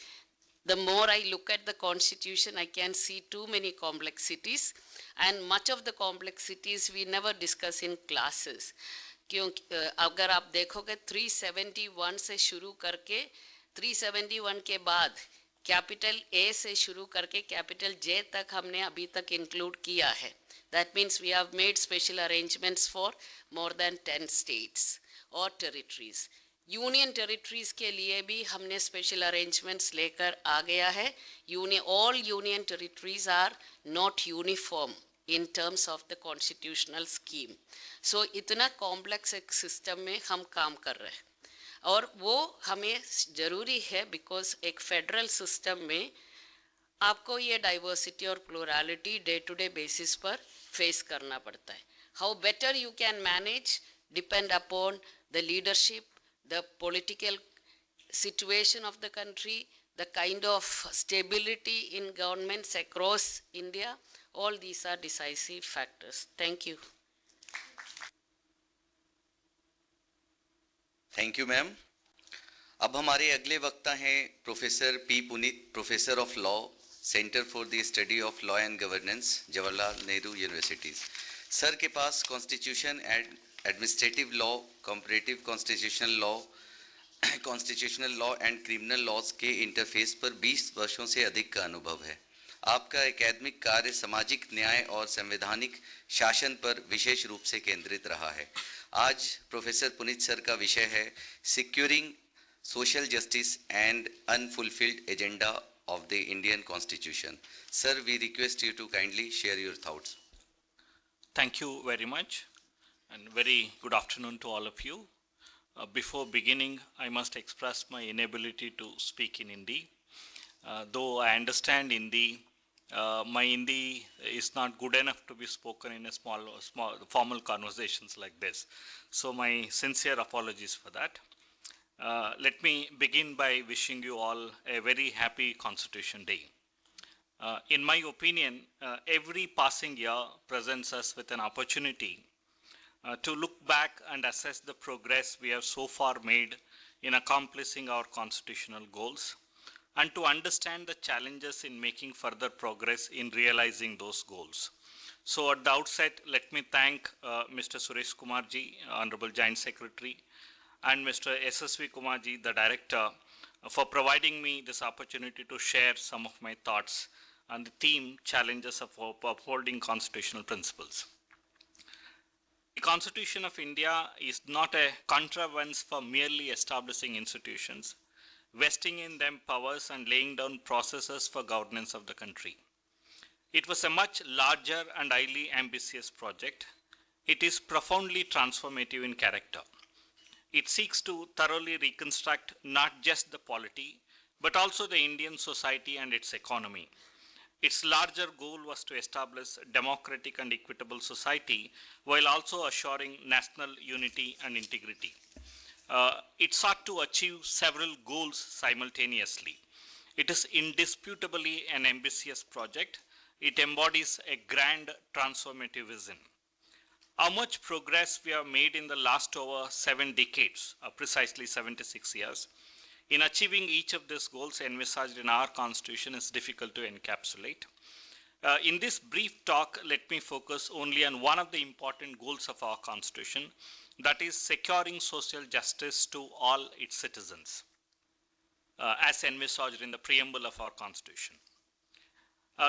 the more I look at the constitution, I can see too many complexities, and much of the complexities we never discuss in classes. क्योंकि अगर आप देखोगे 371 से शुरू करके 371 के बाद कैपिटल ए से शुरू करके कैपिटल जे तक हमने अभी तक इंक्लूड किया है. That means we have made special arrangements for more than 10 states or territories. Union territories के लिए भी हमने स्पेशल अरेंजमेंट्स लेकर आ गया है. All union territories are not uniform in terms of the constitutional scheme. So इतना कॉम्प्लेक्स एक सिस्टम में हम काम कर रहे हैं, और वो हमें ज़रूरी है बिकॉज एक फेडरल सिस्टम में आपको ये डाइवर्सिटी और plurality day to day basis पर फेस करना पड़ता है. How better you can manage depend upon the leadership, the political situation of the country, the kind of stability in governments across India, all these are decisive factors. Thank you. Thank you ma'am. अब हमारे अगले वक्ता हैं professor P Puneet, professor of law, centre for the study of law and governance, Jawaharlal Nehru University. Sir के पास constitution and administrative law, comparative constitutional law and criminal laws के interface पर 20 वर्षों से अधिक का अनुभव है. आपका एकेडमिक कार्य सामाजिक न्याय और संवैधानिक शासन पर विशेष रूप से केंद्रित रहा है. आज प्रोफेसर पुनीत सर का विषय है securing social justice and unfulfilled agenda of the Indian Constitution. Sir, we request you to kindly share your thoughts. Thank you very much, and very good afternoon to all of you. Before beginning, I must express my inability to speak in Hindi. Though I understand Hindi, my Hindi is not good enough to be spoken in a small formal conversations like this. So my sincere apologies for that. Let me begin by wishing you all a very happy Constitution Day. In my opinion, every passing year presents us with an opportunity to look back and assess the progress we have so far made in accomplishing our constitutional goals, and to understand the challenges in making further progress in realizing those goals. So at the outset, let me thank Mr. Suresh Kumarji, Honorable Joint Secretary, and Mr. SSV Kumarji, the Director, for providing me this opportunity to share some of my thoughts on the theme Challenges of Upholding Constitutional Principles. The Constitution of India is not a contrivance for merely establishing institutions, vesting in them powers and laying down processes for governance of the country. It was a much larger and highly ambitious project. It is profoundly transformative in character. It seeks to thoroughly reconstruct not just the polity, but also the Indian society and its economy. Its larger goal was to establish a democratic and equitable society while also assuring national unity and integrity. It sought to achieve several goals simultaneously. It is indisputably an ambitious project. It embodies a grand transformative vision. How much progress we have made in the last over 7 decades, precisely 76 years, in achieving each of these goals envisaged in our Constitution is difficult to encapsulate. In this brief talk, let me focus only on one of the important goals of our Constitution, that is securing social justice to all its citizens, as envisaged in the preamble of our Constitution.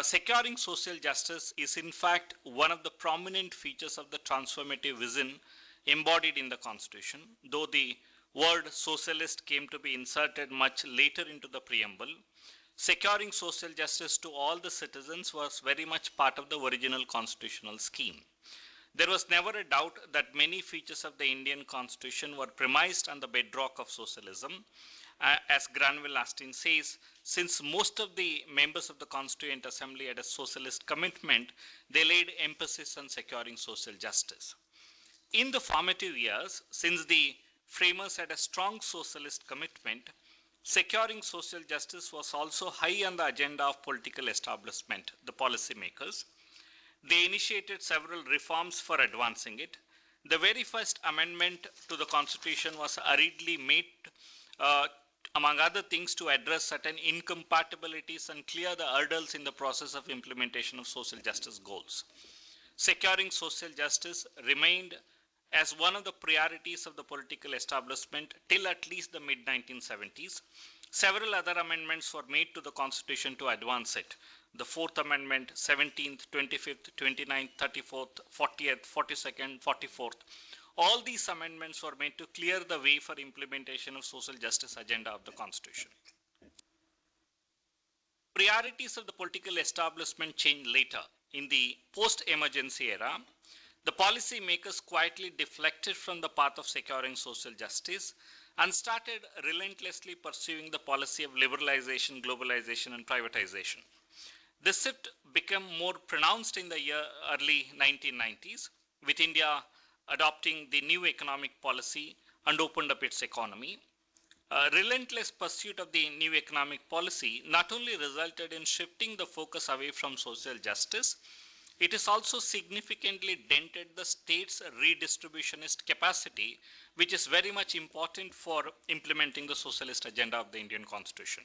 Securing social justice is in fact one of the prominent features of the transformative vision embodied in the Constitution, though the word socialist came to be inserted much later into the preamble. Securing social justice to all the citizens was very much part of the original constitutional scheme. There was never a doubt that many features of the Indian Constitution were premised on the bedrock of socialism. As Granville Astin says, since most of the members of the Constituent Assembly had a socialist commitment, they laid emphasis on securing social justice. In the formative years, since the framers had a strong socialist commitment, securing social justice was also high on the agenda of political establishment, the policymakers. They initiated several reforms for advancing it. The very first amendment to the Constitution was hurriedly made, among other things, to address certain incompatibilities and clear the hurdles in the process of implementation of social justice goals. Securing social justice remained as one of the priorities of the political establishment till at least the mid-1970s. Several other amendments were made to the Constitution to advance it. The 4th Amendment, 17th, 25th, 29th, 34th, 40th, 42nd, 44th. All these amendments were made to clear the way for implementation of social justice agenda of the Constitution. Priorities of the political establishment changed later. In the post-emergency era, the policy makers quietly deflected from the path of securing social justice and started relentlessly pursuing the policy of liberalization, globalization, and privatization. This shift became more pronounced in the early 1990s, with India adopting the new economic policy and opened up its economy. Relentless pursuit of the new economic policy not only resulted in shifting the focus away from social justice, it has also significantly dented the state's redistributionist capacity, which is very much important for implementing the socialist agenda of the Indian Constitution.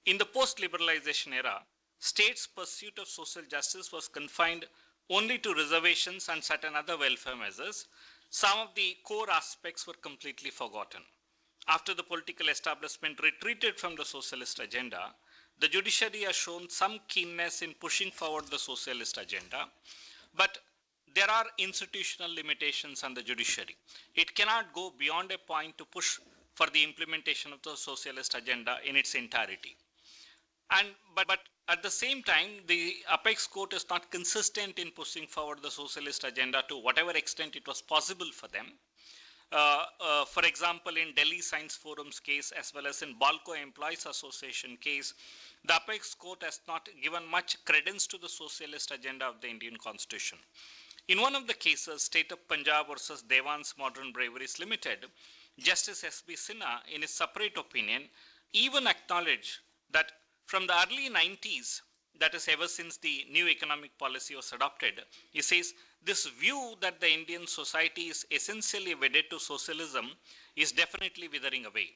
In the post-liberalization era, states' pursuit of social justice was confined only to reservations and certain other welfare measures. Some of the core aspects were completely forgotten. After the political establishment retreated from the socialist agenda, the judiciary has shown some keenness in pushing forward the socialist agenda, but there are institutional limitations on the judiciary. It cannot go beyond a point to push for the implementation of the socialist agenda in its entirety. But at the same time, the apex court is not consistent in pushing forward the socialist agenda to whatever extent it was possible for them. For example, in Delhi Science Forum's case, as well as in Balco Employees Association case, the apex court has not given much credence to the socialist agenda of the Indian Constitution. In one of the cases, State of Punjab versus Devan's Modern Braveries Limited, Justice S.B. Sinha, in his separate opinion, even acknowledged that from the early 90s, that is ever since the new economic policy was adopted, he says this view that the Indian society is essentially wedded to socialism is definitely withering away.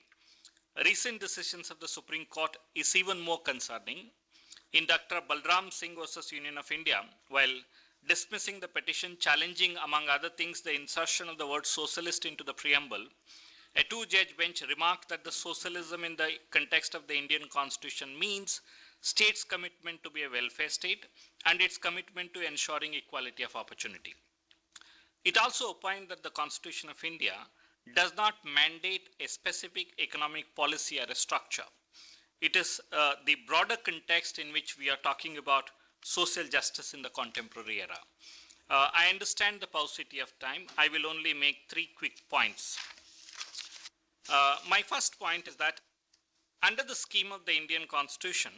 Recent decisions of the Supreme Court is even more concerning. In Dr. Balram Singh versus Union of India, while dismissing the petition challenging, among other things, the insertion of the word socialist into the preamble, a two-judge bench remarked that the socialism in the context of the Indian Constitution means state's commitment to be a welfare state and its commitment to ensuring equality of opportunity. It also opined that the Constitution of India does not mandate a specific economic policy or a structure. It is the broader context in which we are talking about social justice in the contemporary era. I understand the paucity of time. I will only make 3 quick points. My first point is that under the scheme of the Indian Constitution,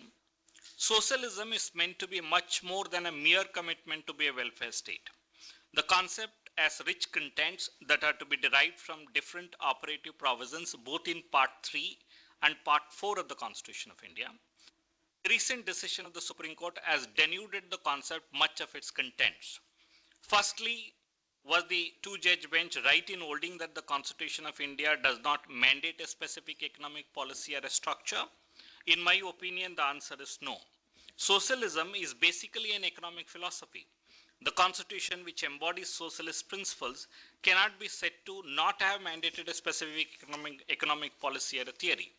socialism is meant to be much more than a mere commitment to be a welfare state. The concept has rich contents that are to be derived from different operative provisions, both in Part 3 and Part 4 of the Constitution of India. The recent decision of the Supreme Court has denuded the concept much of its contents. Firstly, was the two-judge bench right in holding that the Constitution of India does not mandate a specific economic policy or a structure? In my opinion, the answer is no. Socialism is basically an economic philosophy. The Constitution, which embodies socialist principles, cannot be said to not have mandated a specific economic policy or a theory.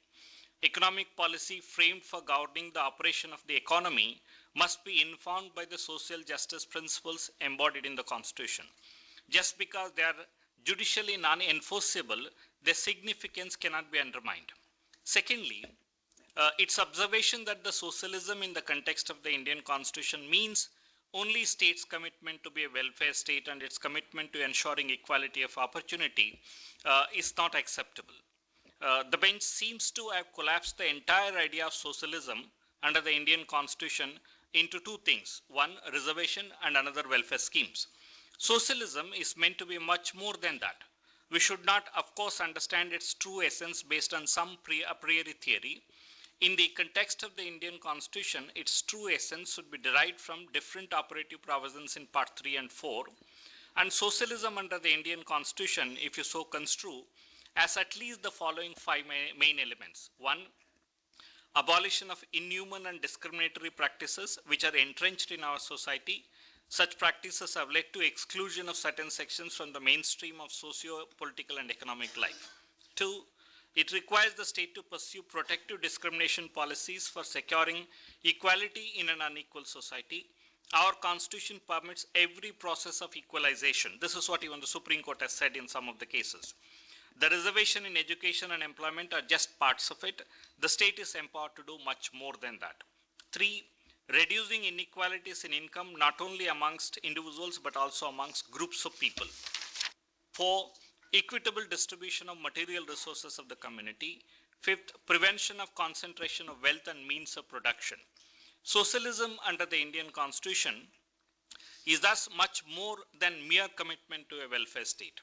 Economic policy framed for governing the operation of the economy must be informed by the social justice principles embodied in the Constitution. Just because they are judicially non-enforceable, their significance cannot be undermined. Secondly, its observation that the socialism in the context of the Indian Constitution means only states' commitment to be a welfare state and its commitment to ensuring equality of opportunity is not acceptable. The bench seems to have collapsed the entire idea of socialism under the Indian Constitution into 2 things. One, reservation, and another, welfare schemes. Socialism is meant to be much more than that. We should not, of course, understand its true essence based on some a priori theory. In the context of the Indian Constitution, its true essence should be derived from different operative provisions in Part 3 and 4. And socialism under the Indian Constitution, if you so construe, has at least the following 5 main elements. 1, abolition of inhuman and discriminatory practices which are entrenched in our society. Such practices have led to exclusion of certain sections from the mainstream of socio-political and economic life. 2, it requires the state to pursue protective discrimination policies for securing equality in an unequal society. Our Constitution permits every process of equalization. This is what even the Supreme Court has said in some of the cases. The reservation in education and employment are just parts of it. The state is empowered to do much more than that. 3, reducing inequalities in income not only amongst individuals but also amongst groups of people. 4, equitable distribution of material resources of the community. 5th, prevention of concentration of wealth and means of production. Socialism under the Indian Constitution is thus much more than mere commitment to a welfare state.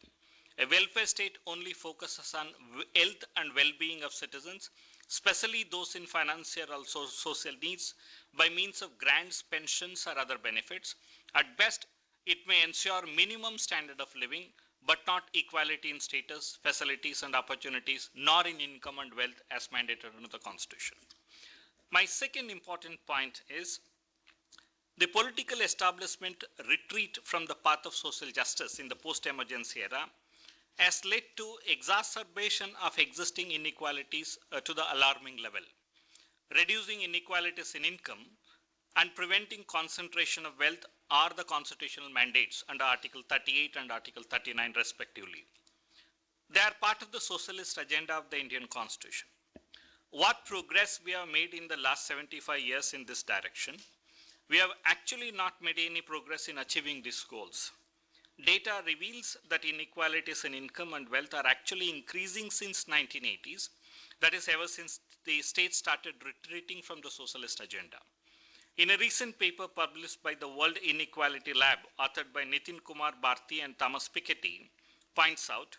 A welfare state only focuses on health and well-being of citizens, especially those in financial or social needs, by means of grants, pensions, or other benefits. At best, it may ensure minimum standard of living, but not equality in status, facilities, and opportunities, nor in income and wealth as mandated under the Constitution. My second important point is the political establishment retreat from the path of social justice in the post-emergency era has led to exacerbation of existing inequalities to the alarming level. Reducing inequalities in income and preventing concentration of wealth are the constitutional mandates under Article 38 and Article 39 respectively. They are part of the socialist agenda of the Indian Constitution. What progress we have made in the last 75 years in this direction? We have actually not made any progress in achieving these goals. data reveals that inequalities in income and wealth are actually increasing since 1980s. That is, ever since the state started retreating from the socialist agenda. In a recent paper published by the World Inequality Lab, authored by Nitin Kumar Bharti and Thomas Piketty, points out,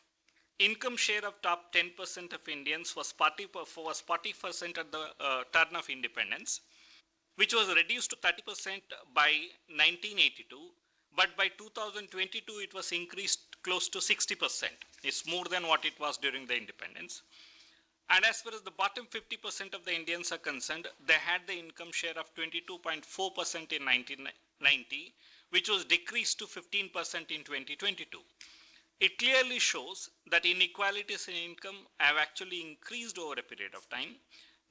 income share of top 10% of Indians was 40% at the turn of independence, which was reduced to 30% by 1982, but by 2022 it was increased close to 60%. It's more than what it was during the independence. And as far as the bottom 50% of the Indians are concerned, they had the income share of 22.4% in 1990, which was decreased to 15% in 2022. It clearly shows that inequalities in income have actually increased over a period of time.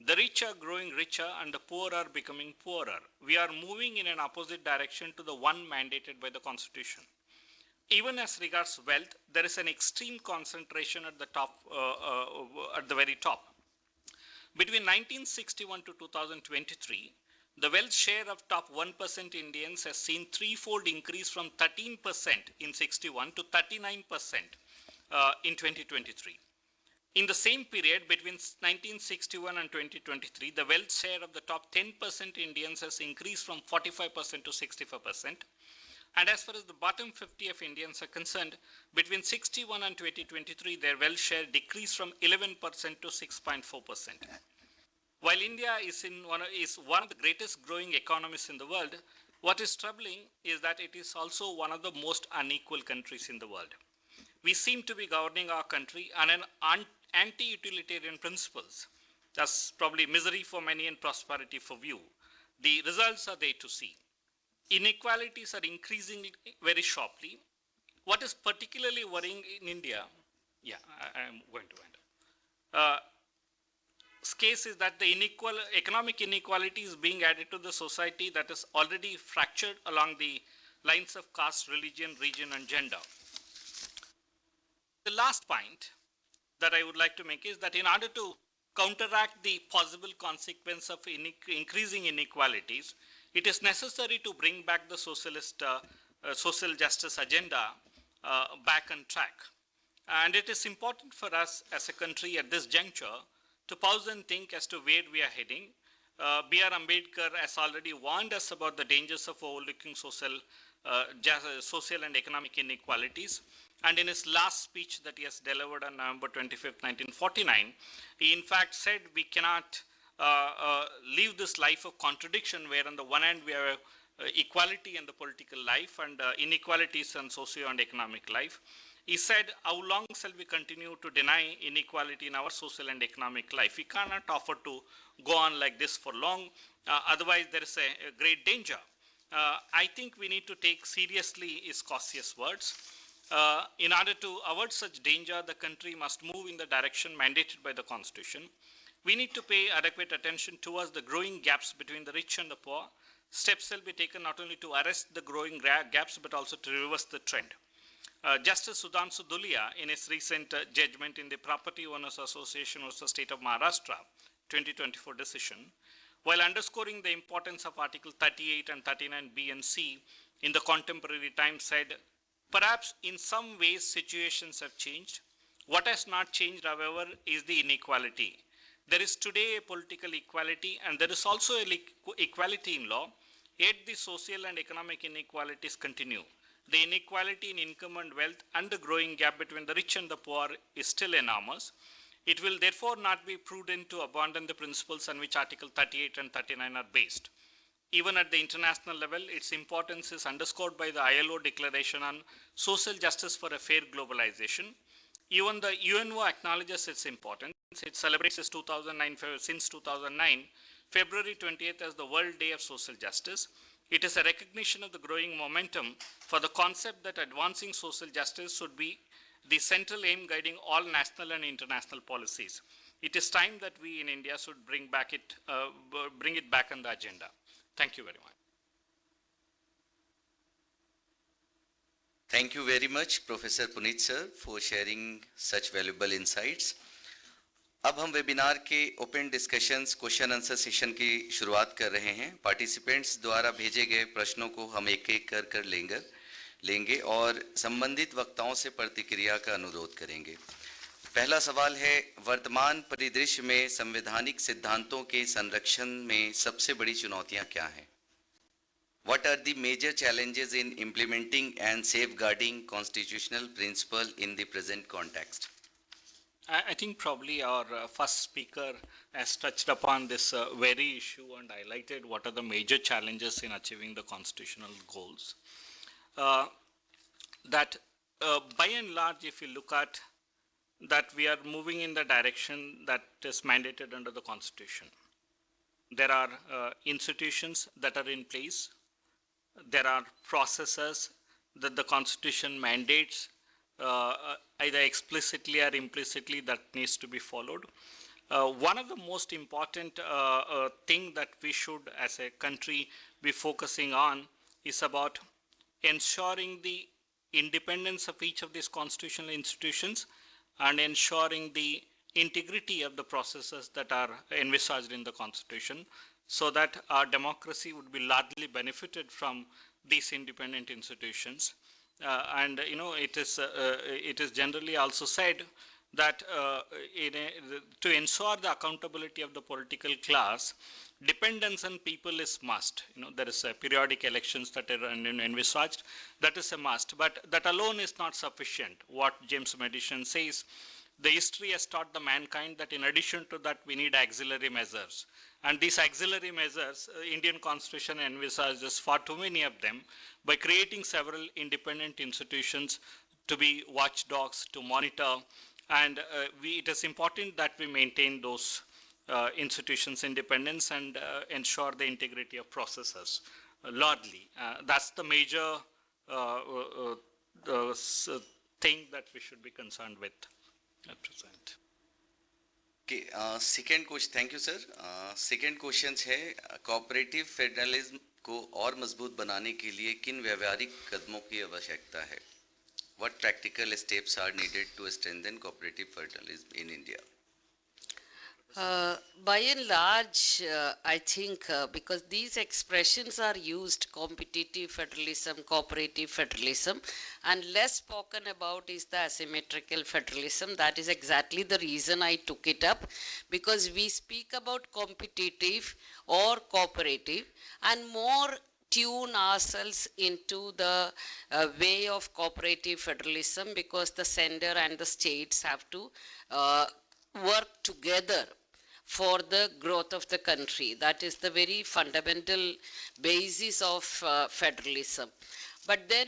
The rich are growing richer and the poor are becoming poorer. We are moving in an opposite direction to the one mandated by the Constitution. Even as regards wealth, there is an extreme concentration at the top, at the very top. Between 1961 to 2023, the wealth share of top 1% Indians has seen threefold increase from 13% in 61 to 39% in 2023. In the same period, between 1961 and 2023, the wealth share of the top 10% Indians has increased from 45% to 65%. And as far as the bottom 50 of Indians are concerned, between 61 and 2023, their wealth share decreased from 11% to 6.4%. While India is one of the greatest growing economies in the world, what is troubling is that it is also one of the most unequal countries in the world. We seem to be governing our country on an anti-utilitarian principles. That's probably misery for many and prosperity for few. The results are there to see. Inequalities are increasing very sharply. What is particularly worrying in India, I am going to end. Case is that the economic inequality is being added to the society that is already fractured along the lines of caste, religion, region, and gender. The last point that I would like to make is that in order to counteract the possible consequence of increasing inequalities, it is necessary to bring back the socialist social justice agenda back on track. And it is important for us as a country at this juncture to pause and think as to where we are heading. B.R. Ambedkar has already warned us about the dangers of overlooking social and economic inequalities. And in his last speech that he has delivered on November 25th, 1949, he in fact said we cannot live this life of contradiction where on the one hand we have equality in the political life and inequalities in socio and economic life. He said, how long shall we continue to deny inequality in our social and economic life? We cannot afford to go on like this for long, otherwise there is a great danger. I think we need to take seriously his cautious words. In order to avoid such danger, the country must move in the direction mandated by the Constitution. We need to pay adequate attention towards the growing gaps between the rich and the poor. Steps shall be taken not only to arrest the growing gaps, but also to reverse the trend. Justice Sudhanshu Dhulia, in his recent judgment in the Property Owners Association versus State of Maharashtra 2024 decision, while underscoring the importance of Article 38 and 39B and C in the contemporary time, said, perhaps in some ways situations have changed. What has not changed, however, is the inequality. There is today a political equality and there is also equality in law, yet the social and economic inequalities continue. The inequality in income and wealth and the growing gap between the rich and the poor is still enormous. It will therefore not be prudent to abandon the principles on which Article 38 and 39 are based. Even at the international level, its importance is underscored by the ILO Declaration on Social Justice for a Fair Globalization. Even the UNO acknowledges its importance. It celebrates since 2009, February 20th as the World Day of Social Justice. It is a recognition of the growing momentum for the concept that advancing social justice should be the central aim guiding all national and international policies. It is time that we in India should bring it back on the agenda. Thank you very much. Thank you very much, Professor Puneet sir, for sharing such valuable insights. अब हम webinar के open discussions question answer session की शुरुआत कर रहे हैं। Participants द्वारा भेजे गए प्रश्नों को हम एक एक कर लेंगे। लेंगे और संबंधित वक्ताओं से प्रतिक्रिया का अनुरोध करेंगे। पहला सवाल है, वर्तमान परिदृश्य में संवैधानिक सिद्धांतों के संरक्षण में सबसे बड़ी चुनौतियां क्या हैं? What are the major challenges in implementing and safeguarding constitutional principle in the present context? I think probably our first speaker has touched upon this very issue and highlighted what are the major challenges in achieving the constitutional goals. That by and large, if you look at that, we are moving in the direction that is mandated under the Constitution. There are institutions that are in place. There are processes that the Constitution mandates, either explicitly or implicitly, that needs to be followed. One of the most important thing that we should as a country be focusing on is about ensuring the independence of each of these constitutional institutions and ensuring the integrity of the processes that are envisaged in the Constitution, so that our democracy would be largely benefited from these independent institutions. And you know, it is generally also said that to ensure the accountability of the political class, dependence on people is must. You know, there is a periodic elections that are envisaged. That is a must, but that alone is not sufficient. What James Madison says, the history has taught the mankind that in addition to that, we need auxiliary measures. And these auxiliary measures, Indian Constitution envisages far too many of them, by creating several independent institutions to be watchdogs, to monitor, and it is important that we maintain those institutions' independence and ensure the integrity of processes largely. That's the major thing that we should be concerned with at present. Okay, second question, thank you sir. Second question है, cooperative federalism को और मजबूत बनाने के लिए किन व्यवहारिक कदमों की आवश्यकता है? What practical steps are needed to strengthen cooperative federalism in India? By and large, I think because these expressions are used, competitive federalism, cooperative federalism, and less spoken about is the asymmetrical federalism. That is exactly the reason I took it up, because we speak about competitive or cooperative and more tune ourselves into the way of cooperative federalism, because the center and the states have to work together for the growth of the country. That is the very fundamental basis of federalism. But then,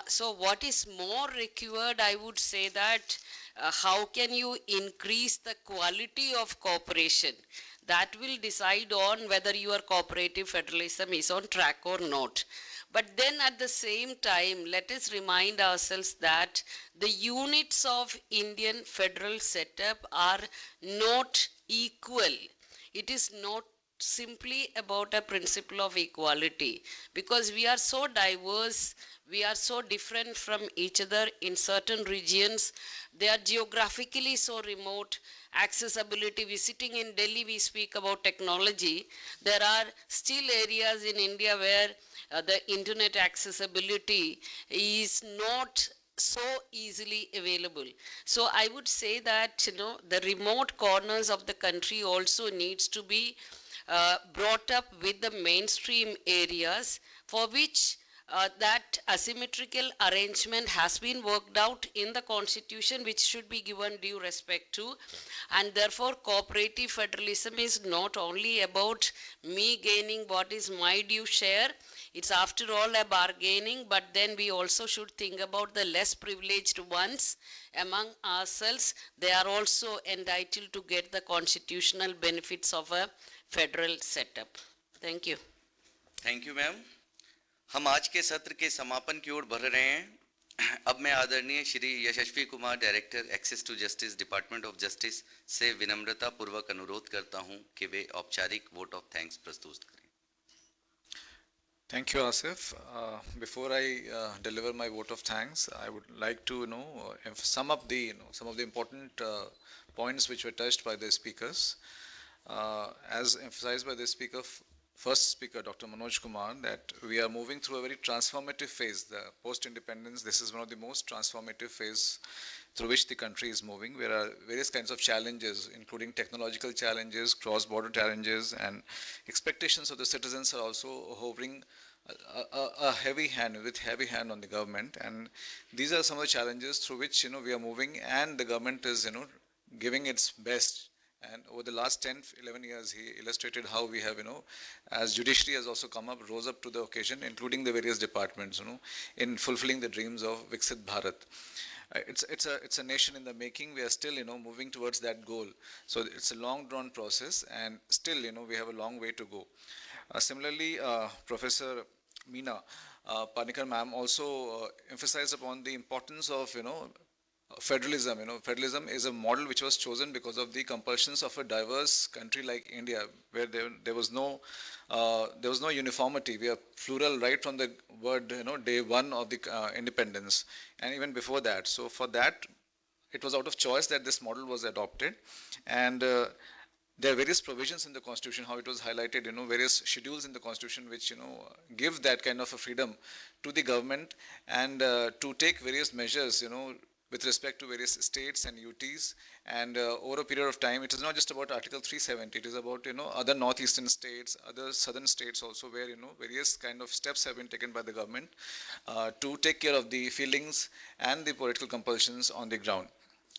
so what is more required, I would say that how can you increase the quality of cooperation? That will decide on whether your cooperative federalism is on track or not. But then at the same time, let us remind ourselves that the units of Indian federal setup are not equal. It is not simply about a principle of equality, because we are so diverse, we are so different from each other in certain regions. They are geographically so remote. Accessibility, visiting in Delhi, we speak about technology. There are still areas in India where the internet accessibility is not so easily available. So I would say that, you know, the remote corners of the country also needs to be brought up with the mainstream areas, for which that asymmetrical arrangement has been worked out in the Constitution, which should be given due respect to. And therefore, cooperative federalism is not only about me gaining what is my due share. It's after all a bargaining, but then we also should think about the less privileged ones among ourselves. They are also entitled to get the constitutional benefits of a federal setup. Thank you. Thank you, ma'am. हम आज के सत्र के समापन की ओर बढ़ रहे हैं। अब मैं आदरणीय Shri Yashasvi Kumar, director access to justice, department of justice से विनम्रता पूर्वक अनुरोध करता हूं कि वे औपचारिक वोट ऑफ थैंक्स प्रस्तुत करें। Thank you, Asif. Before I deliver my vote of thanks, I would like to sum up the some of the important points which were touched by the speakers. As emphasized by the speaker, first speaker, Dr. Manoj Kumar, that we are moving through a very transformative phase. The post-independence, this is one of the most transformative phase through which the country is moving. There are various kinds of challenges, including technological challenges, cross-border challenges, and expectations of the citizens are also hovering a heavy hand on the government. And these are some of the challenges through which we are moving, and the government is giving its best. And over the last 10, 11 years, he illustrated how we have, as judiciary has also come up, rose up to the occasion, including the various departments, in fulfilling the dreams of Viksit Bharat. It's a nation in the making. We are still, moving towards that goal. So it's a long drawn process, and still, we have a long way to go. Similarly, Professor Meena Panikar ma'am also emphasized upon the importance of, federalism. Federalism is a model which was chosen because of the compulsions of a diverse country like India, where there was no uniformity. We are plural right from the word, day one of the independence, and even before that. So for that, it was out of choice that this model was adopted, and there are various provisions in the Constitution, how it was highlighted, various schedules in the Constitution which, give that kind of a freedom to the government, and to take various measures, with respect to various states and UTs, and over a period of time. It is not just about Article 370, it is about, other northeastern states, other southern states also, where, various kind of steps have been taken by the government to take care of the feelings and the political compulsions on the ground.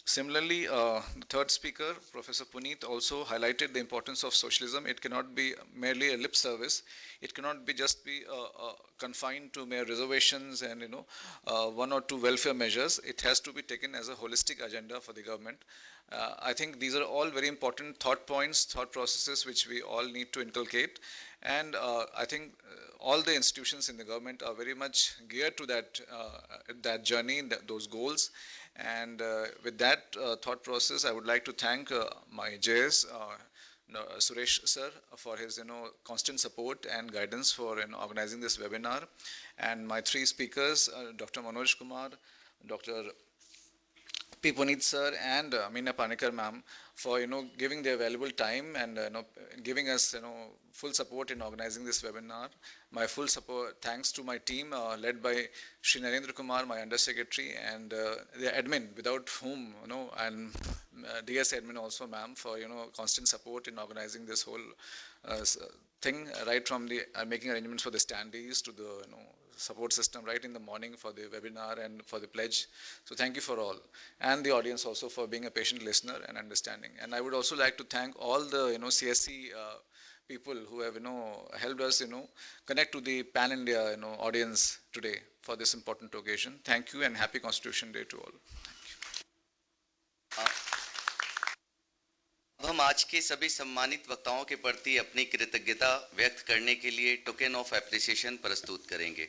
Similarly, the third speaker, Professor Puneet, also highlighted the importance of socialism. It cannot be merely a lip service. It cannot be just be confined to mere reservations and one or two welfare measures. It has to be taken as a holistic agenda for the government. I think these are all very important thought points, thought processes which we all need to inculcate. And I think all the institutions in the government are very much geared to that journey, those goals. And with that thought process, I would like to thank my JS, Suresh sir, for his constant support and guidance for organizing this webinar, and my three speakers, Dr. Manoj Kumar, Dr. P. Puneet sir, and Meena Panikar ma'am, for giving their valuable time and giving us full support in organizing this webinar. My full support, thanks to my team led by Shri Narendra Kumar, my Under Secretary, and the admin, without whom and DS admin also, ma'am, for constant support in organizing this whole thing, right from the making arrangements for the standees to the support system right in the morning for the webinar and for the pledge. So thank you for all, and the audience also for being a patient listener and understanding. And I would also like to thank all the CSC people who have helped us connect to the pan India audience today for this important occasion. Thank you, and happy Constitution Day to all. अब हम आज के सभी सम्मानित वक्ताओं के प्रति अपनी कृतज्ञता व्यक्त करने के लिए टोकन ऑफ एप्रिसिएशन प्रस्तुत करेंगे।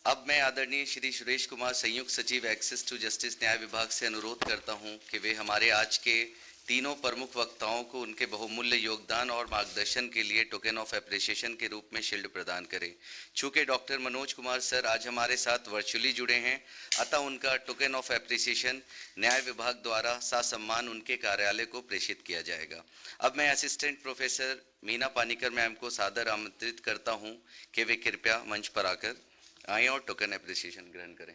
अब मैं आदरणीय श्री सुरेश कुमार, संयुक्त सचिव एक्सेस टू जस्टिस न्याय विभाग से अनुरोध करता हूं कि वे हमारे आज के तीनों प्रमुख वक्ताओं को उनके बहुमूल्य योगदान और मार्गदर्शन के लिए टोकन ऑफ एप्रिसिएशन के रूप में शील्ड प्रदान करें। चूंकि डॉक्टर मनोज कुमार सर आज हमारे साथ वर्चुअली जुड़े हैं, अतः उनका टोकन ऑफ एप्रिसिएशन न्याय विभाग द्वारा ससम्मान उनके कार्यालय को प्रेषित किया जाएगा। अब मैं assistant professor Meena Panicker ma'am को सादर आमंत्रित करता हूं कि वे कृपया मंच पर आकर आएं और टोकन एप्रिसिएशन ग्रहण करें।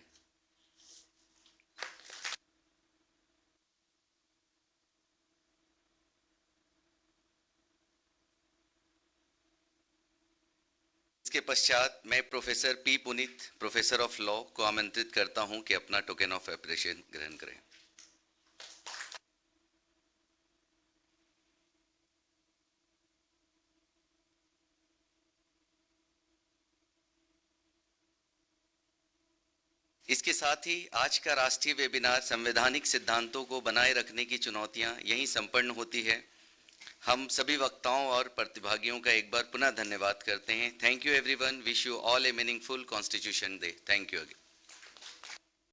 इसके पश्चात मैं professor P Puneet, professor of law, को आमंत्रित करता हूं कि अपना टोकन ऑफ एप्रिसिएशन ग्रहण करें। इसके साथ ही आज का राष्ट्रीय वेबिनार संवैधानिक सिद्धांतों को बनाए रखने की चुनौतियां यहीं संपन्न होती है। हम सभी वक्ताओं और प्रतिभागियों का एक बार पुनः धन्यवाद करते हैं। Thank you everyone, wish you all A meaningful constitution day. Thank you again.